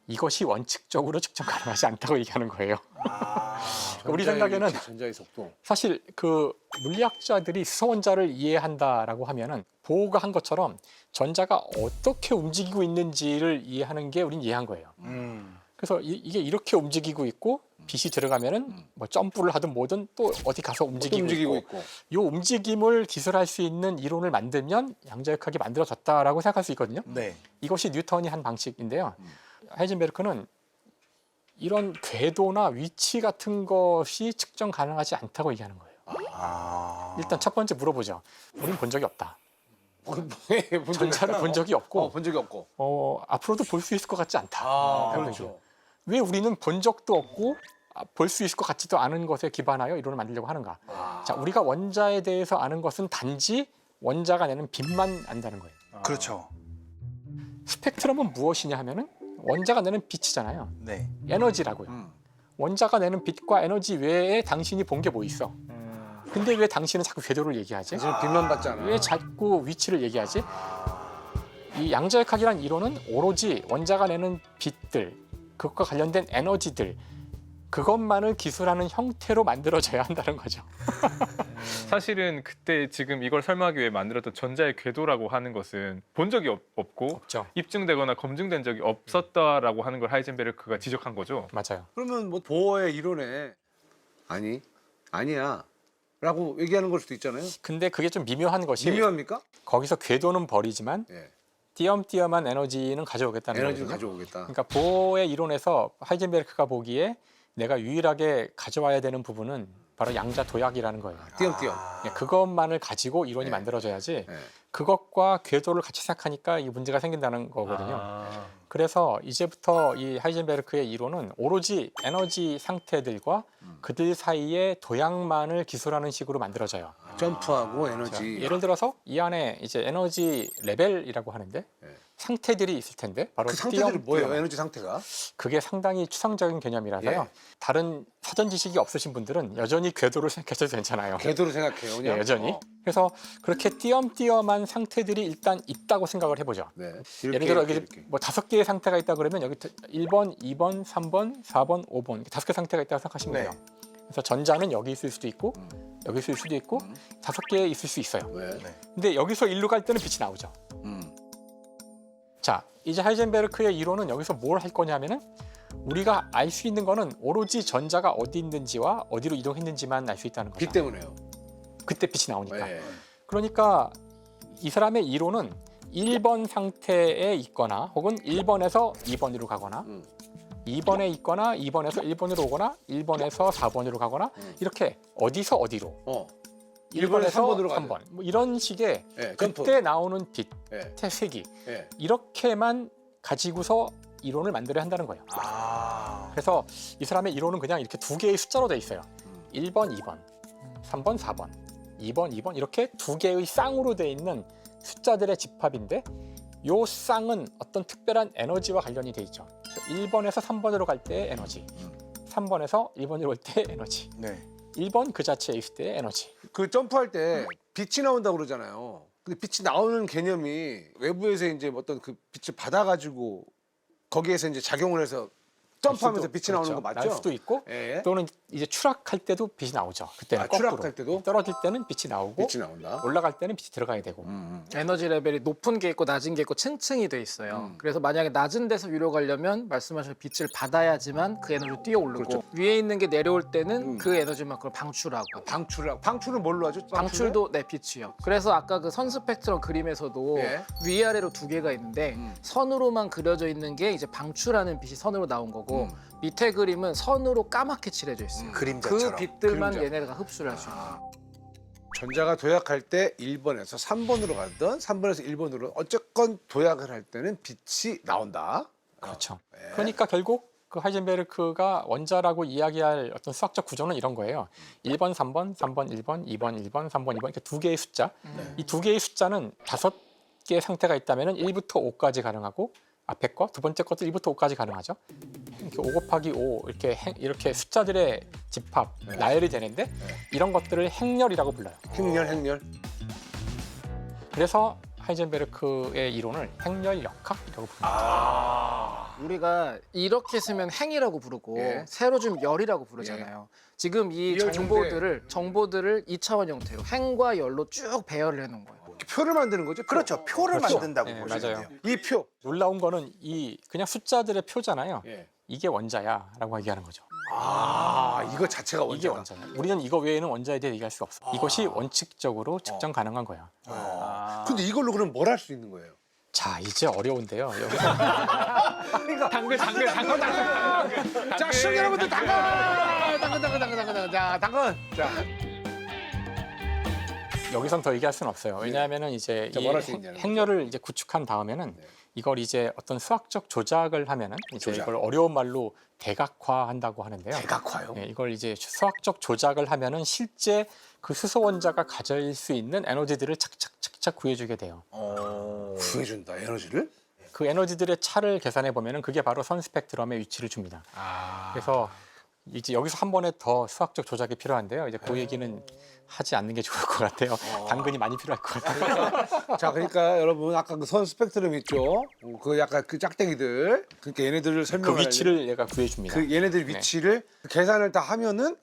이것이 원칙적으로 측정 가능하지 않다고 얘기하는 거예요. 우리 생각에는 전자의 속도. 사실 그 물리학자들이 수소원자를 이해한다라고 하면은 보호가 한 것처럼 전자가 어떻게 움직이고 있는지를 이해하는 게 우린 이해한 거예요. 그래서 이게 이렇게 움직이고 있고 빛이 들어가면은 뭐 점프를 하든 뭐든 또 어디 가서 움직이고 있고. 이 움직임을 기술할 수 있는 이론을 만들면 양자역학이 만들어졌다라고 생각할 수 있거든요. 네. 이것이 뉴턴이 한 방식인데요. 하이젠베르크는 이런 궤도나 위치 같은 것이 측정 가능하지 않다고 얘기하는 거예요. 일단 첫 번째 물어보죠. 우린 본 적이 없다. 전자를 본 적이 없고 본 적이 없고. 앞으로도 볼 수 있을 것 같지 않다. 라는 그렇죠. 거죠. 왜 우리는 본 적도 없고 볼 수 있을 것 같지도 않은 것에 기반하여 이론을 만들려고 하는가? 자, 우리가 원자에 대해서 아는 것은 단지 원자가 내는 빛만 안다는 거예요. 그렇죠. 스펙트럼은 무엇이냐 하면은 원자가 내는 빛이잖아요. 네. 에너지라고요. 원자가 내는 빛과 에너지 외에 당신이 본 게 뭐 있어? 근데 왜 당신은 자꾸 궤도를 얘기하지? 지금 빛만 봤잖아. 왜 자꾸 위치를 얘기하지? 이 양자역학이란 이론은 오로지 원자가 내는 빛들, 그것과 관련된 에너지들, 그것만을 기술하는 형태로 만들어져야 한다는 거죠. 사실은 그때 지금 이걸 설명하기 위해 만들었던 전자의 궤도라고 하는 것은 본 적이 없고 없죠. 입증되거나 검증된 적이 없었다라고 하는 걸 하이젠베르크가 지적한 거죠. 맞아요. 그러면 뭐 보어의 이론에 아니야 라고 얘기하는 걸 수도 있잖아요. 근데 그게 좀 미묘한 것이 미묘합니까? 거기서 궤도는 버리지만 예. 띄엄띄엄한 에너지는 가져오겠다는 에너지를 거거든요. 가져오겠다. 그러니까 보어의 이론에서 하이젠베르크가 보기에 내가 유일하게 가져와야 되는 부분은 바로 양자 도약이라는 거예요. 띄엄띄엄. 그것만을 가지고 이론이 네. 만들어져야지 네. 그것과 궤도를 같이 생각하니까 이 문제가 생긴다는 거거든요. 그래서 이제부터 이 하이젠베르크의 이론은 오로지 에너지 상태들과 그들 사이의 도약만을 기술하는 식으로 만들어져요. 점프하고 자, 에너지. 예를 들어서 이 안에 이제 에너지 레벨이라고 하는데 네. 상태들이 있을 텐데 바로 그 상태들이 뭐예요? 띄엄띄엄. 에너지 상태가? 그게 상당히 추상적인 개념이라서요. 예. 다른 사전 지식이 없으신 분들은 여전히 궤도를 생각하셔도 괜찮아요. 궤도로 생각해요. 그냥. 예, 여전히. 그래서 그렇게 띄엄띄엄한 상태들이 일단 있다고 생각을 해보죠. 네. 예를 들어 여기 이렇게. 뭐 5개의 상태가 있다 그러면 여기 1번, 2번, 3번, 4번, 5번 이렇게 5개 상태가 있다고 생각하시면 네. 돼요. 그래서 전자는 여기 있을 수도 있고 여기 있을 수도 있고 5개 있을 수 있어요. 네. 근데 여기서 일로 갈 때는 빛이 나오죠. 자, 이제 하이젠베르크의 이론은 여기서 뭘 할 거냐면은 우리가 알 수 있는 거는 오로지 전자가 어디 있는지와 어디로 이동했는지만 알 수 있다는 거죠. 빛 때문에요. 그때 빛이 나오니까. 네. 그러니까 이 사람의 이론은 1번 상태에 있거나 혹은 1번에서 2번으로 가거나 2번에 있거나 2번에서 1번으로 오거나 1번에서 4번으로 가거나 이렇게 어디서 어디로 1번에서 3번으로 3번 뭐 이런 식의 네, 점프. 그때 나오는 빛의 네. 색이 네. 이렇게만 가지고서 이론을 만들어야 한다는 거예요. 그래서 이 사람의 이론은 그냥 이렇게 두 개의 숫자로 돼 있어요. 1번, 2번, 3번, 4번, 2번, 2번 이렇게 두 개의 쌍으로 돼 있는 숫자들의 집합인데 요 쌍은 어떤 특별한 에너지와 관련이 돼 있죠. 1번에서 3번으로 갈 때의 에너지, 3번에서 1번으로 올 때의 에너지, 네. 1번 그 자체에 있을 때의 에너지. 그 점프할 때 빛이 나온다고 그러잖아요. 근데 빛이 나오는 개념이 외부에서 이제 어떤 그 빛을 받아가지고 거기에서 이제 작용을 해서 점프하면서 빛이 나오는 거 맞죠? 날 수도 있고 예. 또는 이제 추락할 때도 빛이 나오죠. 그때는 거꾸로. 추락할 때도 떨어질 때는 빛이 나오고 빛이 나온다. 올라갈 때는 빛이 들어가야 되고. 에너지 레벨이 높은 게 있고 낮은 게 있고 층층이 돼 있어요. 그래서 만약에 낮은 데서 위로 가려면 말씀하신 빛을 받아야지만 그 에너지를 뛰어 오르고 그렇죠. 위에 있는 게 내려올 때는 그 에너지만큼을 방출하고 방출은 뭘로 하죠? 방출도 네 빛이요. 그래서 아까 그 선 스펙트럼 그림에서도 예. 위아래로 두 개가 있는데 선으로만 그려져 있는 게 이제 방출하는 빛이 선으로 나온 거고 밑에 그림은 선으로 까맣게 칠해져 있어요. 그림자처럼. 그 빛들만 그림자. 얘네가 흡수를 할 수 있어요. 전자가 도약할 때 1번에서 3번으로 가든 3번에서 1번으로 어쨌건 도약을 할 때는 빛이 나온다. 그렇죠. 예. 그러니까 결국 그 하이젠베르크가 원자라고 이야기할 어떤 수학적 구조는 이런 거예요. 1번, 3번, 3번, 1번, 2번, 1번, 3번, 2번 이렇게 두 개의 숫자. 이 두 개의 숫자는 5개의 상태가 있다면 1부터 5까지 가능하고 앞에 거, 두 번째 것도 1부터 5까지 가능하죠. 이렇게 5 곱하기 5 이렇게 숫자들의 집합, 나열이 되는데 이런 것들을 행렬이라고 불러요. 행렬. 그래서 하이젠베르크의 이론을 행렬역학이라고 부릅니다. 우리가 이렇게 쓰면 행이라고 부르고 예. 세로 좀 열이라고 부르잖아요. 지금 이 이열 정보들을 2차원 형태로 행과 열로 쭉 배열을 해놓은 거예요. 표를 만드는 거죠? 표. 그렇죠. 표를 그렇죠. 만든다고 네, 보시면 맞아요. 돼요. 이 표. 놀라운 거는 이 그냥 숫자들의 표잖아요. 예. 이게 원자야라고 얘기하는 거죠. 이거 자체가 이게 원자다. 원자야. 우리는 이거 외에는 원자에 대해 얘기할 수 없어. 이것이 원칙적으로 측정 가능한 거야. 근데 이걸로 그럼 뭘 할 수 있는 거예요? 자, 이제 어려운데요. 여기서 당근. 자, 시청자 여러분들 당근! 자, 당근! 자, 여기선 더 얘기할 수는 없어요. 왜냐하면은 이제 자, 이 뭘할수 있냐는 행렬을 이제 구축한 다음에는 이걸 이제 어떤 수학적 조작을 하면은 이제 조작. 이걸 어려운 말로 대각화한다고 하는데요. 대각화요? 네, 이걸 이제 수학적 조작을 하면은 실제 그 수소 원자가 가질 수 있는 에너지들을 착착착착 구해주게 돼요. 구해준다, 에너지를? 그 에너지들의 차를 계산해 보면은 그게 바로 선 스펙트럼의 위치를 줍니다. 그래서 이제 여기서 한 번에 더 수학적 조작이 필요한데요. 이제 그 얘기는 하지 않는 게 좋을 것 같아요. 당근이 많이 필요할 것 같아요. 자, 그러니까 여러분 아까 그 선 스펙트럼 있죠? 그 약간 그 짝대기들. 그러니까 얘네들을 설명을 그 위치를 얘가 구해줍니다. 그 얘네들 위치를 계산을 다 하면은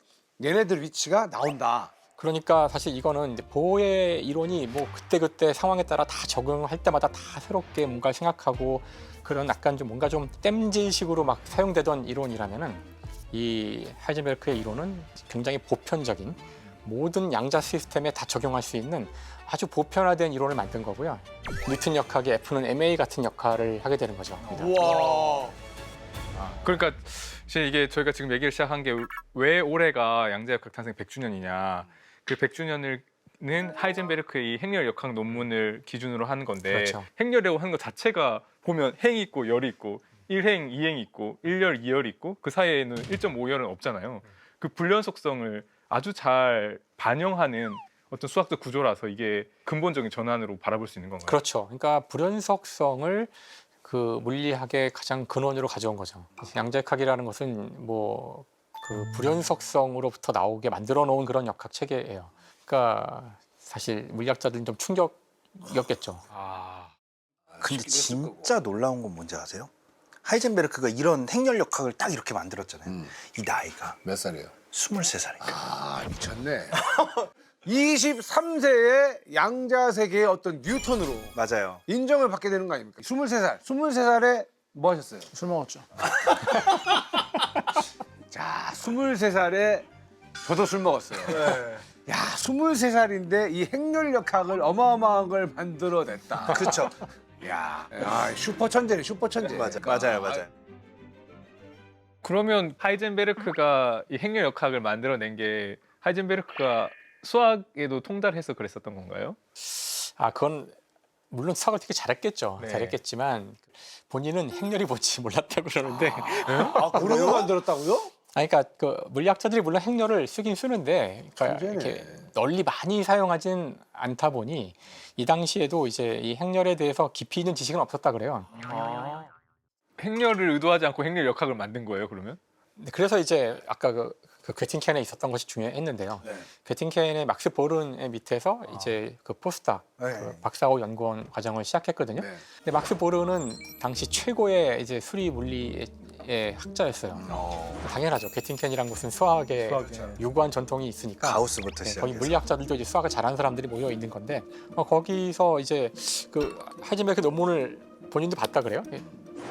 얘네들 위치가 나온다. 그러니까 사실 이거는 이제 보호의 이론이 뭐 그때그때 상황에 따라 다 적응할 때마다 다 새롭게 뭔가 생각하고 그런 약간 좀 뭔가 좀 땜질식으로 막 사용되던 이론이라면은 이 하이젠베르크의 이론은 굉장히 보편적인 모든 양자 시스템에 다 적용할 수 있는 아주 보편화된 이론을 만든 거고요. 뉴턴 역학의 F는 ma 같은 역할을 하게 되는 거죠. 우와. 그러니까 사실 이게 저희가 지금 얘기를 시작한 게 왜 올해가 양자역학 탄생 100주년이냐. 그 100주년을 는 하이젠베르크의 이 행렬 역학 논문을 기준으로 하는 건데 그렇죠. 행렬이라고 하는 것 자체가 보면 행이 있고 열이 있고 1행, 2행이 있고 1열, 2열이 있고 그 사이에는 1.5열은 없잖아요. 그 불연 속성을 아주 잘 반영하는 어떤 수학적 구조라서 이게 근본적인 전환으로 바라볼 수 있는 건가요? 그렇죠. 그러니까 불연속성을 그 물리학의 가장 근원으로 가져온 거죠. 양자역학이라는 것은 뭐 그 불연속성으로부터 나오게 만들어 놓은 그런 역학 체계예요. 그러니까 사실 물리학자들은 좀 충격이었겠죠. 근데 진짜 놀라운 건 뭔지 아세요? 하이젠베르크가 이런 행렬 역학을 딱 이렇게 만들었잖아요. 이 나이가 몇 살이에요? 23살이니까. 미쳤네. 23세의 양자 세계의 어떤 뉴턴으로 맞아요. 인정을 받게 되는 거 아닙니까? 23살. 23살에 뭐 하셨어요? 술 먹었죠. 자, 23살에 저도 술 먹었어요. 야, 23살인데 이 행렬 역학을 어마어마한 걸 만들어냈다. 그렇죠. 야, 슈퍼 천재네, 슈퍼 천재. 맞아요. 그러면 하이젠베르크가 이 행렬 역학을 만들어낸 게 하이젠베르크가 수학에도 통달해서 그랬었던 건가요? 아, 그건 물론 수학을 되게 잘했겠죠. 네. 잘했겠지만 본인은 행렬이 뭔지 몰랐다고 그러는데 그런 거 만들었다고요? 그러니까 그 물리학자들이 물론 행렬을 쓰긴 쓰는데 그러니까 천재네. 이렇게 널리 많이 사용하진 않다 보니 이 당시에도 이제 이 행렬에 대해서 깊이 있는 지식은 없었다 그래요. 행렬을 의도하지 않고 행렬 역학을 만든 거예요, 그러면? 그래서 이제 아까 그 괴팅켄에 있었던 것이 중요했는데요. 괴팅켄의 막스 보른의 밑에서 이제 그 포스닥 그 박사호 연구원 과정을 시작했거든요. 네. 근데 막스 보른은 당시 최고의 이제 수리 물리의 학자였어요. 당연하죠. 괴팅켄이란 곳은 수학에 유구한 전통이 있으니까 가우스부터 거기 시작해서. 물리학자들도 이제 수학을 잘하는 사람들이 모여 있는 건데 거기서 이제 그 하이젠베르크 논문을 본인도 봤다 그래요.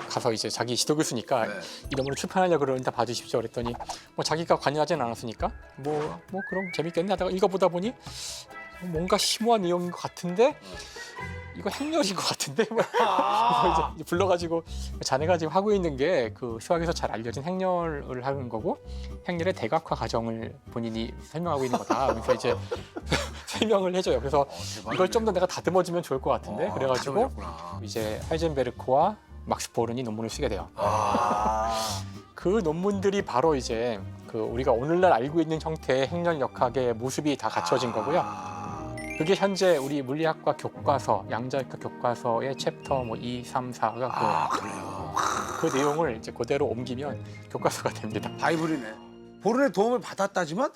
가서 이제 자기 지도 교수니까 이 논문을 출판하려고 그러는데 봐주십시오 그랬더니 뭐 자기가 관여하지는 않았으니까 뭐 그럼 재밌겠네 하다가 읽어보다 보니 뭔가 심오한 내용인 것 같은데 이거 행렬인 것 같은데 그래서 이제 불러가지고 자네가 지금 하고 있는 게 그 수학에서 잘 알려진 행렬을 하는 거고 행렬의 대각화 과정을 본인이 설명하고 있는 거다. 그래서 이제 설명을 해줘요. 그래서 이걸 좀 더 내가 다듬어주면 좋을 것 같은데 그래가지고 이제 하이젠베르크와 막스 보른이 논문을 쓰게 돼요. 그 논문들이 바로 이제 그 우리가 오늘날 알고 있는 형태의 행렬 역학의 모습이 다 갖춰진 거고요. 그게 현재 우리 물리학과 교과서, 양자역학 교과서의 챕터 뭐 2, 3, 4가 그 내용을 이제 그대로 옮기면 교과서가 됩니다. 바이블이네. 보른의 도움을 받았다지만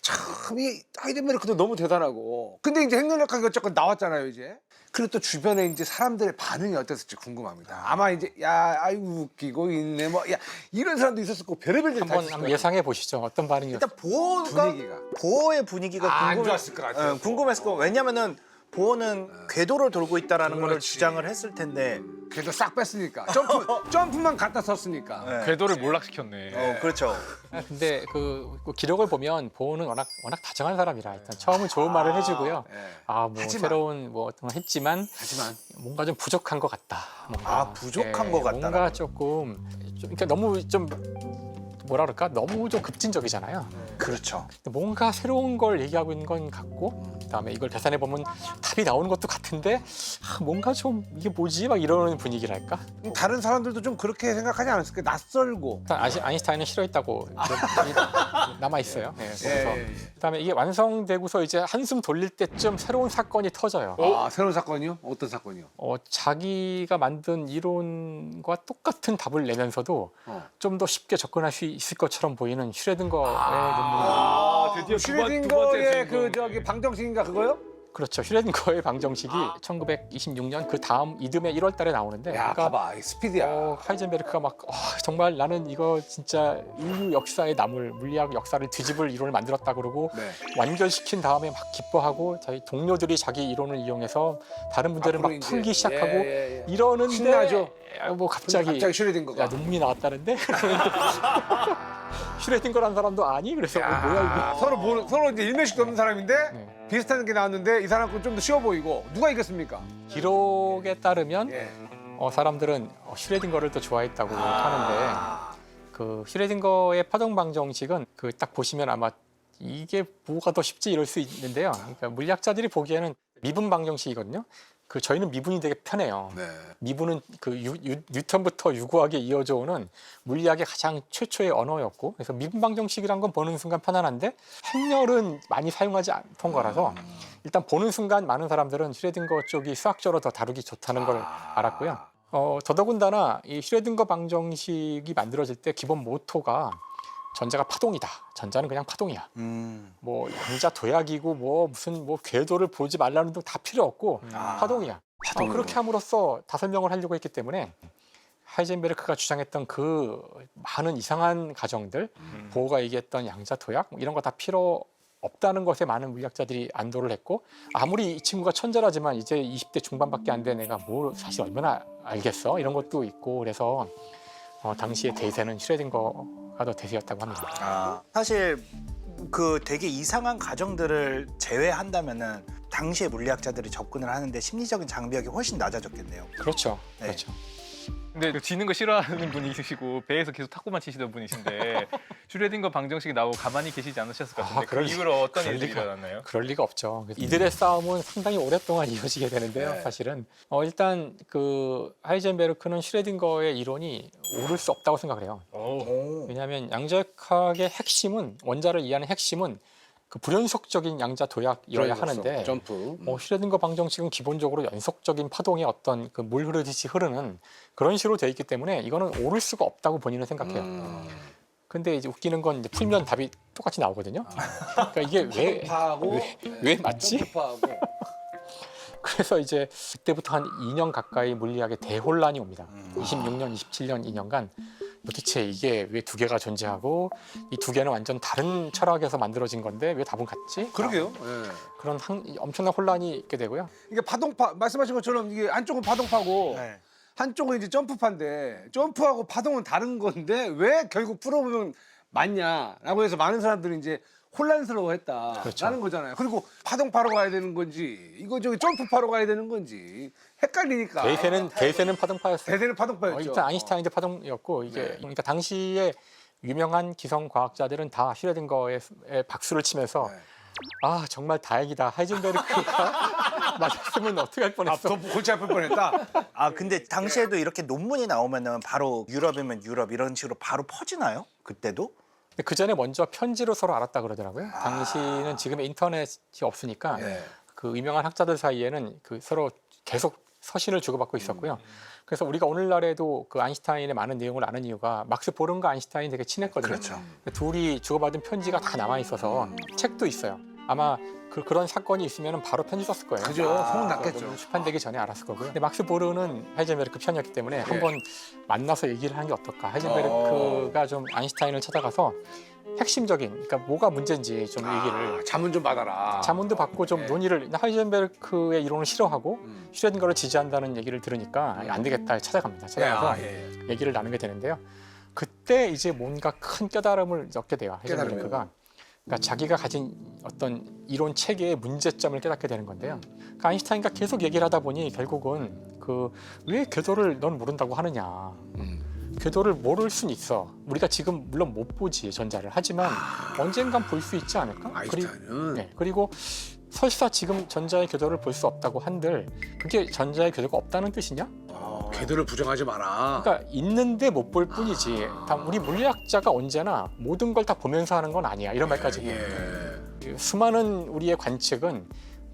참 이 하이덴베르크도 너무 대단하고 근데 이제 핵능력학이 어쨌건 나왔잖아요 이제. 그리고 또 주변에 이제 사람들의 반응이 어땠을지 궁금합니다. 아마 이제 야 아이고 웃기고 있네 뭐 야 이런 사람도 있었을 거고 별의별 일이 다 있을 한번 거예요. 예상해 보시죠. 어떤 반응이었어요? 일단 보호가 분위기가. 보호의 분위기가 안 좋았을 것 같아요. 궁금했을 거. 왜냐면은 보호는 궤도를 돌고 있다라는 걸 그렇지. 주장을 했을 텐데. 그래도 싹 뺐으니까 점프만 갖다 썼으니까. 네. 궤도를 몰락시켰네. 그렇죠. 근데 그 기록을 보면 보호는 워낙 다정한 사람이라 일단 처음은 좋은 말을 해주고요. 예. 아 뭐 하지만. 새로운 뭐 어떤 거 했지만 하지만 뭔가 좀 부족한 것 같다. 뭔가. 부족한 것 같다라는 뭔가 거. 조금 그러니까 너무 좀 뭐라 그럴까 너무 좀 급진적이잖아요. 그렇죠. 뭔가 새로운 걸 얘기하고 있는 건 같고 그다음에 이걸 계산해 보면 답이 나오는 것도 같은데 뭔가 좀 이게 뭐지 막 이러는 분위기랄까. 다른 사람들도 좀 그렇게 생각하지 않았을까? 낯설고. 일단 아인슈타인은 싫어했다고 남아 있어요. 네, 그래서 예. 그다음에 이게 완성되고서 이제 한숨 돌릴 때쯤 새로운 사건이 터져요. 아 새로운 사건이요? 어떤 사건이요? 자기가 만든 이론과 똑같은 답을 내면서도 좀 더 쉽게 접근할 수 있을 것처럼 보이는 슈레딩거의 논문. 드디어 슈레딩거의 그 저기 방정식인가 그거요? 그렇죠. 슈레딩거의 방정식이 1926년 그 다음 이듬해 1월달에 나오는데, 야 그러니까 봐봐 이 스피드야. 하이젠베르크가 막 정말 나는 이거 진짜 인류 역사에 남을 물리학 역사를 뒤집을 이론을 만들었다 그러고 네. 완결시킨 다음에 막 기뻐하고 자기 동료들이 자기 이론을 이용해서 다른 문제를 막 앞으로 이제, 풀기 시작하고 예. 이러는데 신나죠? 뭐 갑자기 슈레딩거가. 야 논문이 나왔다는데 슈레딩거라는 사람도 아니 그래서 뭐야 서로 이제 일면식도 없는 사람인데 네. 비슷한 게 나왔는데 이 사람 건 좀 더 쉬워 보이고 누가 이겼습니까? 이게 기록에 따르면 예. 사람들은 슈레딩거를 더 좋아했다고 하는데 그 슈레딩거의 파동 방정식은 그 딱 보시면 아마 이게 뭐가 더 쉽지 이럴 수 있는데요. 그러니까 물리학자들이 보기에는 미분 방정식이거든요. 그 저희는 미분이 되게 편해요. 네. 미분은 그 뉴턴부터 유구하게 이어져 오는 물리학의 가장 최초의 언어였고, 그래서 미분 방정식이란 건 보는 순간 편안한데 행렬은 많이 사용하지 않던 거라서 일단 보는 순간 많은 사람들은 슈레딩거 쪽이 수학적으로 더 다루기 좋다는 걸 알았고요. 더더군다나 이 슈레딩거 방정식이 만들어질 때 기본 모토가 전자가 파동이다. 전자는 그냥 파동이야. 뭐 양자 도약이고 뭐 무슨 뭐 궤도를 보지 말라는 등 다 필요 없고 파동이야. 그렇게 함으로써 다 설명을 하려고 했기 때문에 하이젠베르크가 주장했던 그 많은 이상한 가정들, 보호가 얘기했던 양자 도약 이런 거 다 필요 없다는 것에 많은 물리학자들이 안도를 했고, 아무리 이 친구가 천재라지만 이제 20대 중반밖에 안 된 애가 뭘 사실 얼마나 알겠어 이런 것도 있고, 그래서 당시의 대세는 슈레딩거가 더 대세였다고 합니다. 사실 그 되게 이상한 가정들을 제외한다면은 당시의 물리학자들이 접근을 하는데 심리적인 장벽이 훨씬 낮아졌겠네요. 그렇죠. 네. 그렇죠. 근데 지는 거 싫어하는 분이 있으시고 배에서 계속 탁구만 치시던 분이신데 슈레딩거 방정식이 나오고 가만히 계시지 않으셨을 것 같은데 그 그럴 이후로 어떤 그럴 일들이 리가. 일어났나요? 그럴 리가 없죠. 이들의 싸움은 상당히 오랫동안 이어지게 되는데요. 네. 사실은 일단 그 하이젠베르크는 슈레딩거의 이론이 옳을 수 없다고 생각을 해요. 왜냐하면 양자역학의 핵심은, 원자를 이해하는 핵심은 그 불연속적인 양자 도약이어야 하는데 점프. 슈레딩거 방정식은 기본적으로 연속적인 파동의 어떤 그 물 흐르듯이 흐르는 그런 식으로 되어 있기 때문에 이거는 옳을 수가 없다고 본인은 생각해요. 근데 이제 웃기는 건 이제 풀면 답이 똑같이 나오거든요. 그러니까 이게 왜 맞지? 점프하고. 그래서 이제 그때부터 한 2년 가까이 물리학에 대혼란이 옵니다. 26년, 27년 2년간 도대체 이게 왜 두 개가 존재하고 이 두 개는 완전 다른 철학에서 만들어진 건데 왜 답은 같지? 그러게요. 예. 그런 엄청난 혼란이 있게 되고요. 이게 파동파 말씀하신 것처럼 이게 한쪽은 파동파고 네. 한쪽은 이제 점프파인데 점프하고 파동은 다른 건데 왜 결국 풀어보면 맞냐라고 해서 많은 사람들이 이제 혼란스러워했다라는 그렇죠. 거잖아요. 그리고 파동파로 가야 되는 건지 이거 저기 점프파로 가야 되는 건지 헷갈리니까. 대세는 파동파였어요. 대세는 파동파였죠. 일단 아인슈타인도 파동이었고 이게 네. 그러니까 당시에 유명한 기성 과학자들은 다 슈레딩거에 박수를 치면서 네. 아 정말 다행이다. 하이젠베르크가 맞았으면 어떻게 할 뻔했어. 더 골치 아플 뻔했다. 근데 당시에도 이렇게 논문이 나오면은 바로 유럽이면 유럽 이런 식으로 바로 퍼지나요? 그때도? 그 전에 먼저 편지로 서로 알았다 그러더라고요. 당시는 지금의 인터넷이 없으니까 네. 그 유명한 학자들 사이에는 그 서로 계속 서신을 주고받고 있었고요. 그래서 우리가 오늘날에도 그 아인슈타인의 많은 내용을 아는 이유가 막스 보른과 아인슈타인이 되게 친했거든요. 그렇죠. 둘이 주고받은 편지가 다 남아 있어서 책도 있어요. 아마 그런 사건이 있으면 바로 편지 썼을 거예요. 그죠. 소문났겠죠. 출판되기 전에 알았을 거고요. 근데 막스 보르는 하이젠베르크 편이었기 때문에 한번 만나서 얘기를 하는 게 어떨까. 하이젠베르크가 좀 아인슈타인을 찾아가서 핵심적인, 그러니까 뭐가 문제인지 좀 얘기를 자문 좀 받아라. 자문도 받고 좀 논의를, 하이젠베르크의 이론을 싫어하고 슈레딩거를 지지한다는 얘기를 들으니까 안 되겠다 찾아갑니다. 찾아가서 얘기를 나누게 되는데요. 그때 이제 뭔가 큰 깨달음을 얻게 돼요. 하이젠베르크가. 그러니까 자기가 가진 어떤 이론 체계의 문제점을 깨닫게 되는 건데요. 그러니까 아인슈타인과 계속 얘기를 하다 보니 결국은 왜 궤도를 넌 모른다고 하느냐. 궤도를 모를 순 있어. 우리가 지금 물론 못 보지 전자를. 하지만 언젠간 볼 수 있지 않을까? 아인슈타인은 그리고 설사 지금 전자의 궤도를 볼 수 없다고 한들 그게 전자의 궤도가 없다는 뜻이냐? 궤도를 부정하지 마라. 그러니까 있는데 못 볼 뿐이지. 다 우리 물리학자가 언제나 모든 걸 다 보면서 하는 건 아니야. 이런 말까지 해요. 수많은 우리의 관측은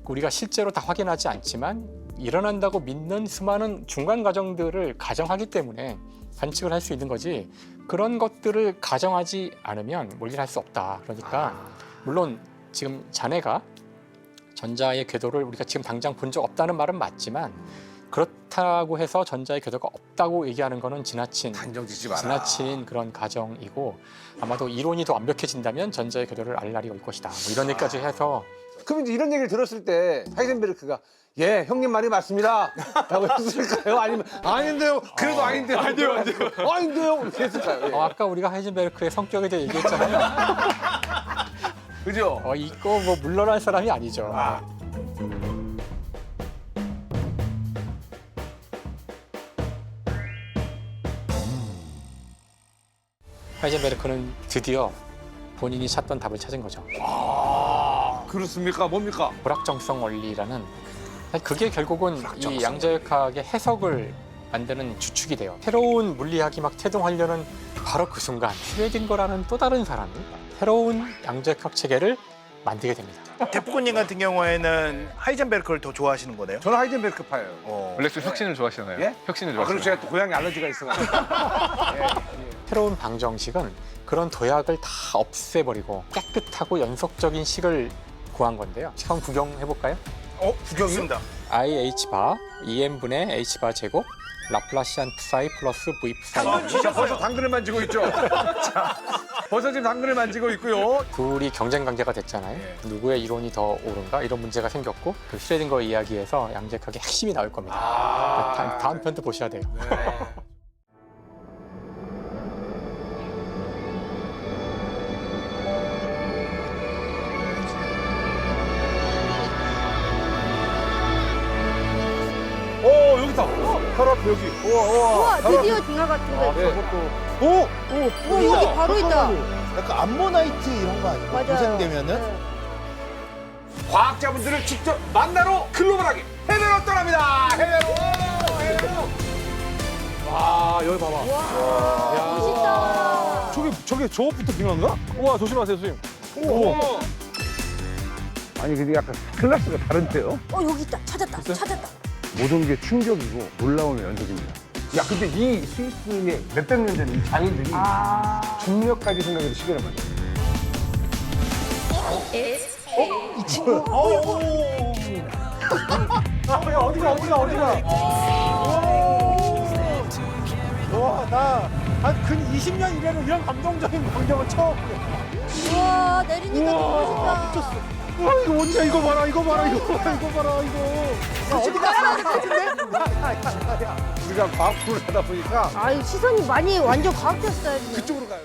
우리가 실제로 다 확인하지 않지만 일어난다고 믿는 수많은 중간 과정들을 가정하기 때문에 관측을 할 수 있는 거지. 그런 것들을 가정하지 않으면 물리를 할 수 없다. 그러니까 물론 지금 자네가 전자의 궤도를 우리가 지금 당장 본 적 없다는 말은 맞지만 그렇다고 해서 전자의 궤도가 없다고 얘기하는 거는 지나친 그런 가정이고 아마도 이론이 더 완벽해진다면 전자의 궤도를 알 날이 올 것이다. 뭐 이런 얘기까지 해서 그럼 이제 이런 얘기를 들었을 때 하이젠베르크가 예, 형님 말이 맞습니다. 라고 했을까요? 아니면 아닌데요. 그래도 아닌데요. 아닌데요. 이렇게 했을까요? 예. 아까 우리가 하이젠베르크의 성격에 대해 얘기했잖아요. 그죠? 이거 뭐 물러날 사람이 아니죠. 하이젠베르크는 드디어 본인이 찾던 답을 찾은 거죠. 그렇습니까? 뭡니까? 불확정성 원리라는, 그게 결국은 이 양자역학의 해석을 만드는 주축이 돼요. 새로운 물리학이 막 태동하려는 바로 그 순간 슈레딩거라는 또 다른 사람이 새로운 양자역학 체계를 만들게 됩니다. 대포군님 같은 경우에는 하이젠베르크를 더 좋아하시는 거네요? 저는 하이젠베르크 파예요. 원래 좀 혁신을 좋아하시잖아요. 예? 혁신을 그럼 좋아하시잖아요. 제가 또 고양이 알러지가 있어가지고. 새로운 방정식은 그런 도약을 다 없애버리고 깨끗하고 연속적인 식을 구한 건데요. 한번 구경해볼까요? 구경입니다. IH 바 2n분의 H 바 제곱 라플라시안 psi 플러스 V psi. 진짜 벌써 당근을 만지고 있죠? 자, 벌써 지금 당근을 만지고 있고요. 둘이 경쟁 관계가 됐잖아요. 누구의 이론이 더 옳은가 이런 문제가 생겼고 그 슈레딩거 이야기에서 양자역학의 핵심이 나올 겁니다. 다음 편도 보셔야 돼요. 여기 있다. 바로 앞에 여기. 우와, 드디어 빙하 같은 거. 오, 여기 바로 있다. 약간 암모나이트 이런 거 아니에요? 맞아요. 고생되면은 네. 과학자분들을 직접 만나러 글로벌하게 해외로 떠납니다. 해외로. 와, 여기 봐봐. 멋있다. 저게 저것부터 빙하인가? 우와, 조심하세요, 선생님. 오. 아니, 근데 약간 클래스가 다른데요? 여기 있다. 찾았다. 모든 게 충격이고 놀라운 연속입니다. 야, 근데 이 스위스의 몇백 년 전 이 장인들이 중력까지 생각해서 시계를 만들었어요. 이 친구? 어디가? 와, 나 한 근 20년 이래로 이런 감동적인 광경을 처음 보네. 우와, 내리니까 너무 멋있다. 와, 이거 언제 이거 봐라 이거. 야, 어디 가야 될것 같은데? 우리가 과학부를 하다 보니까 아유, 시선이 많이 완전 과학됐어요. 그쪽으로 가요.